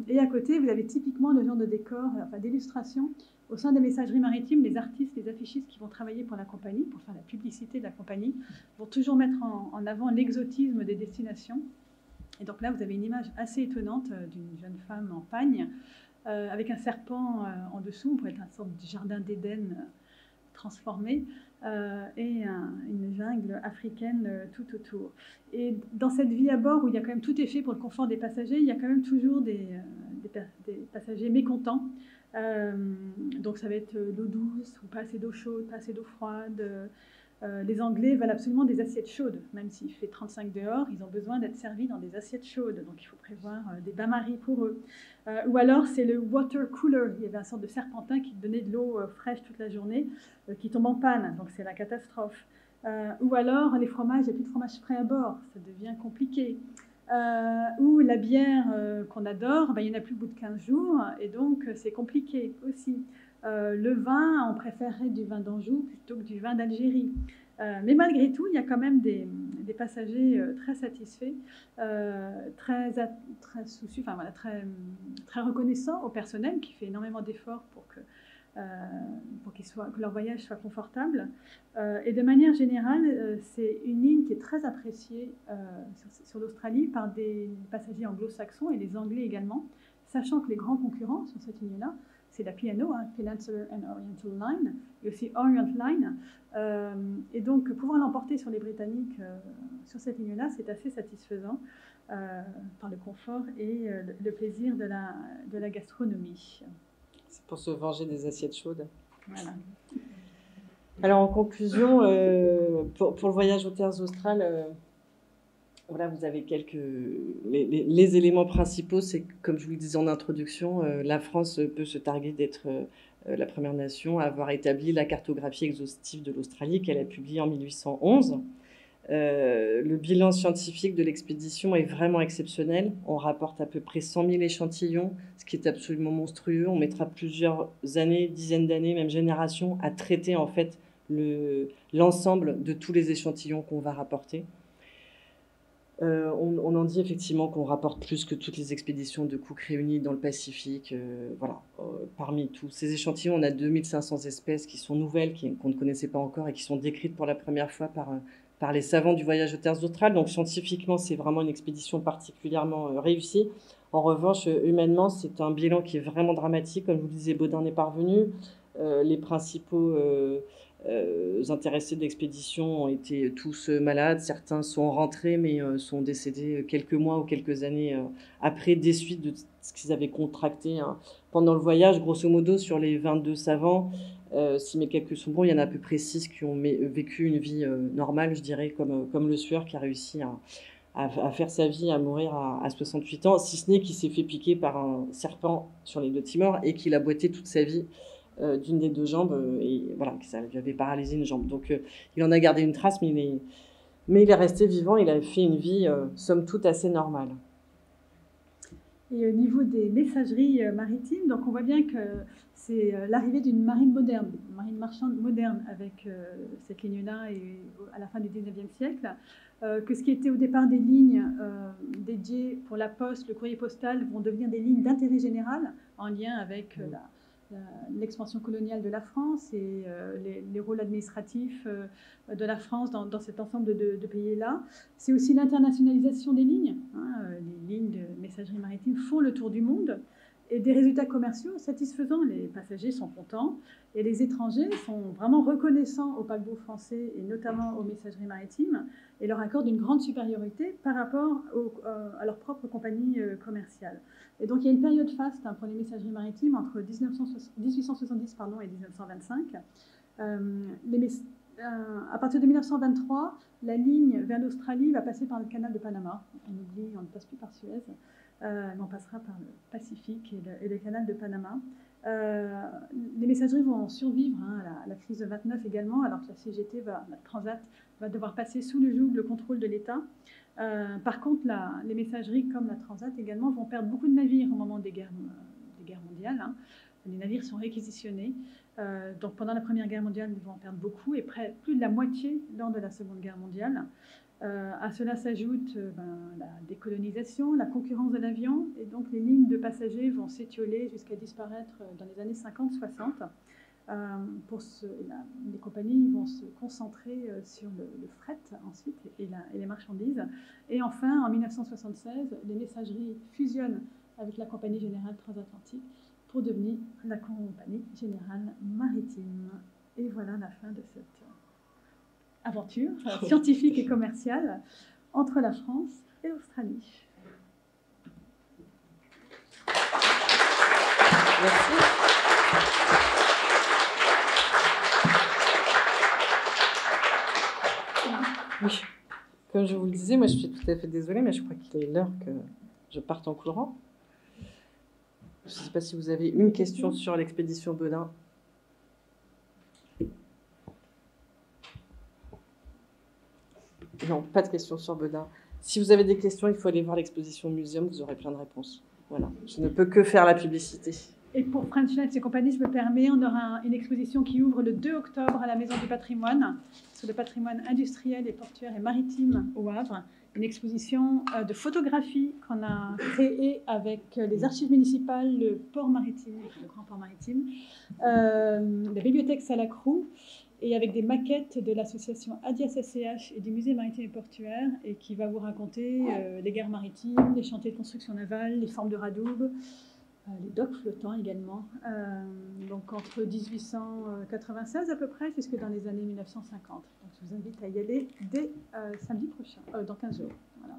Et à côté, vous avez typiquement le genre de décor, enfin d'illustration. Au sein des messageries maritimes, les artistes, les affichistes qui vont travailler pour la compagnie, pour faire la publicité de la compagnie, vont toujours mettre en avant l'exotisme des destinations. Et donc là, vous avez une image assez étonnante d'une jeune femme en pagne, avec un serpent en dessous, pour être une sorte de jardin d'Éden transformé, et une jungle africaine tout autour. Et dans cette vie à bord, où il y a quand même tout est fait pour le confort des passagers, il y a quand même toujours des passagers mécontents. Donc ça va être l'eau douce, ou pas assez d'eau chaude, pas assez d'eau froide. Les Anglais veulent absolument des assiettes chaudes, même s'il fait 35 dehors, ils ont besoin d'être servis dans des assiettes chaudes, donc il faut prévoir des bains-maries pour eux. Ou alors c'est le water cooler, il y avait un sorte de serpentin qui donnait de l'eau fraîche toute la journée, qui tombe en panne, donc c'est la catastrophe. Ou alors les fromages, il n'y a plus de fromage frais à bord, ça devient compliqué. Ou la bière qu'on adore, ben, il n'y en a plus au bout de 15 jours, et donc c'est compliqué aussi. Le vin, on préférerait du vin d'Anjou plutôt que du vin d'Algérie. Mais malgré tout, il y a quand même des passagers très satisfaits, très soucieux, enfin voilà, très reconnaissants au personnel qui fait énormément d'efforts pour que leur voyage soit confortable. Et de manière générale, c'est une ligne qui est très appréciée sur l'Australie par des passagers anglo-saxons et les Anglais également, sachant que les grands concurrents sur cette ligne-là, c'est la P&O, hein, Peninsular and Oriental Line, et aussi Orient Line. Et donc, pouvoir l'emporter sur les Britanniques sur cette ligne-là, c'est assez satisfaisant par le confort et le plaisir de la gastronomie. C'est pour se venger des assiettes chaudes. Voilà. Alors, en conclusion, pour le voyage aux terres australes, voilà, vous avez les éléments principaux, c'est comme je vous le disais en introduction, la France peut se targuer d'être la première nation à avoir établi la cartographie exhaustive de l'Australie qu'elle a publiée en 1811. Le bilan scientifique de l'expédition est vraiment exceptionnel. On rapporte à peu près 100 000 échantillons, ce qui est absolument monstrueux. On mettra plusieurs années, dizaines d'années, même générations, à traiter en fait l'ensemble de tous les échantillons qu'on va rapporter. On en dit effectivement qu'on rapporte plus que toutes les expéditions de Cook réunies dans le Pacifique. Voilà. Parmi tous ces échantillons, on a 2500 espèces qui sont nouvelles, qu'on ne connaissait pas encore et qui sont décrites pour la première fois par les savants du voyage aux terres australes. Donc scientifiquement, c'est vraiment une expédition particulièrement réussie. En revanche, humainement, c'est un bilan qui est vraiment dramatique. Comme je vous le disais, Baudin n'est pas revenu. Les principaux intéressés de l'expédition ont été tous malades. Certains sont rentrés, mais sont décédés quelques mois ou quelques années après, des suites de ce qu'ils avaient contracté pendant le voyage. Grosso modo, sur les 22 savants, si mes calculs sont bons, il y en a à peu près 6 qui ont vécu une vie normale, je dirais, comme le Sueur qui a réussi à faire sa vie, à mourir à 68 ans, si ce n'est qu'il s'est fait piquer par un serpent sur l'île de Timor et qu'il a boité toute sa vie d'une des deux jambes, et voilà, que ça lui avait paralysé une jambe. Donc il en a gardé une trace, mais il est resté vivant, il a fait une vie, somme toute, assez normale. Et au niveau des messageries maritimes, donc on voit bien que c'est l'arrivée d'une marine moderne, une marine marchande moderne avec cette ligne-là et à la fin du 19e siècle, que ce qui était au départ des lignes dédiées pour la poste, le courrier postal, vont devenir des lignes d'intérêt général en lien avec l'expansion coloniale de la France et les rôles administratifs de la France dans cet ensemble de pays-là. C'est aussi l'internationalisation des lignes. lignes de messagerie maritime font le tour du monde et des résultats commerciaux satisfaisants. Les passagers sont contents et les étrangers sont vraiment reconnaissants aux paquebots français et notamment aux messageries maritimes et leur accordent une grande supériorité par rapport à leur propre compagnie commerciale. Et donc il y a une période faste pour les messageries maritimes entre 1870 et 1925. À partir de 1923, la ligne vers l'Australie va passer par le canal de Panama. On oublie, on ne passe plus par Suez, mais on passera par le Pacifique et le canal de Panama. Les messageries vont survivre à la crise de 29 également, alors que la CGT, la Transat, va devoir passer sous le joug le contrôle de l'État. Par contre, les messageries comme la Transat également vont perdre beaucoup de navires au moment des guerres mondiales. Les navires sont réquisitionnés. Donc pendant la Première Guerre mondiale, ils vont en perdre beaucoup et plus de la moitié lors de la Seconde Guerre mondiale. À cela s'ajoute la décolonisation, la concurrence de l'avion, et donc les lignes de passagers vont s'étioler jusqu'à disparaître dans les années 50-60. Les compagnies vont se concentrer sur le fret ensuite et les marchandises. Et enfin, en 1976, les messageries fusionnent avec la Compagnie Générale Transatlantique pour devenir la Compagnie Générale Maritime. Et voilà la fin de cette aventure scientifique et commerciale entre la France et l'Australie. Merci. Oui, comme je vous le disais, moi je suis tout à fait désolée, mais je crois qu'il est l'heure que je parte en courant. Je ne sais pas si vous avez une question sur l'expédition Baudin. Non, pas de questions sur Baudin. Si vous avez des questions, il faut aller voir l'exposition au muséum, vous aurez plein de réponses. Voilà, je ne peux que faire la publicité. Et pour French Line et compagnie, je me permets, on aura une exposition qui ouvre le 2 octobre à la Maison du Patrimoine, sur le patrimoine industriel et portuaire et maritime au Havre. Une exposition de photographie qu'on a créée avec les archives municipales, le port maritime, le grand port maritime, la bibliothèque Salacrou, et avec des maquettes de l'association ADIAS-SCH et du musée maritime et portuaire, et qui va vous raconter les guerres maritimes, les chantiers de construction navale, les formes de radoub, les docks flottants également, donc entre 1896 à peu près jusque dans les années 1950. Donc je vous invite à y aller dès samedi prochain, dans 15 jours. Voilà.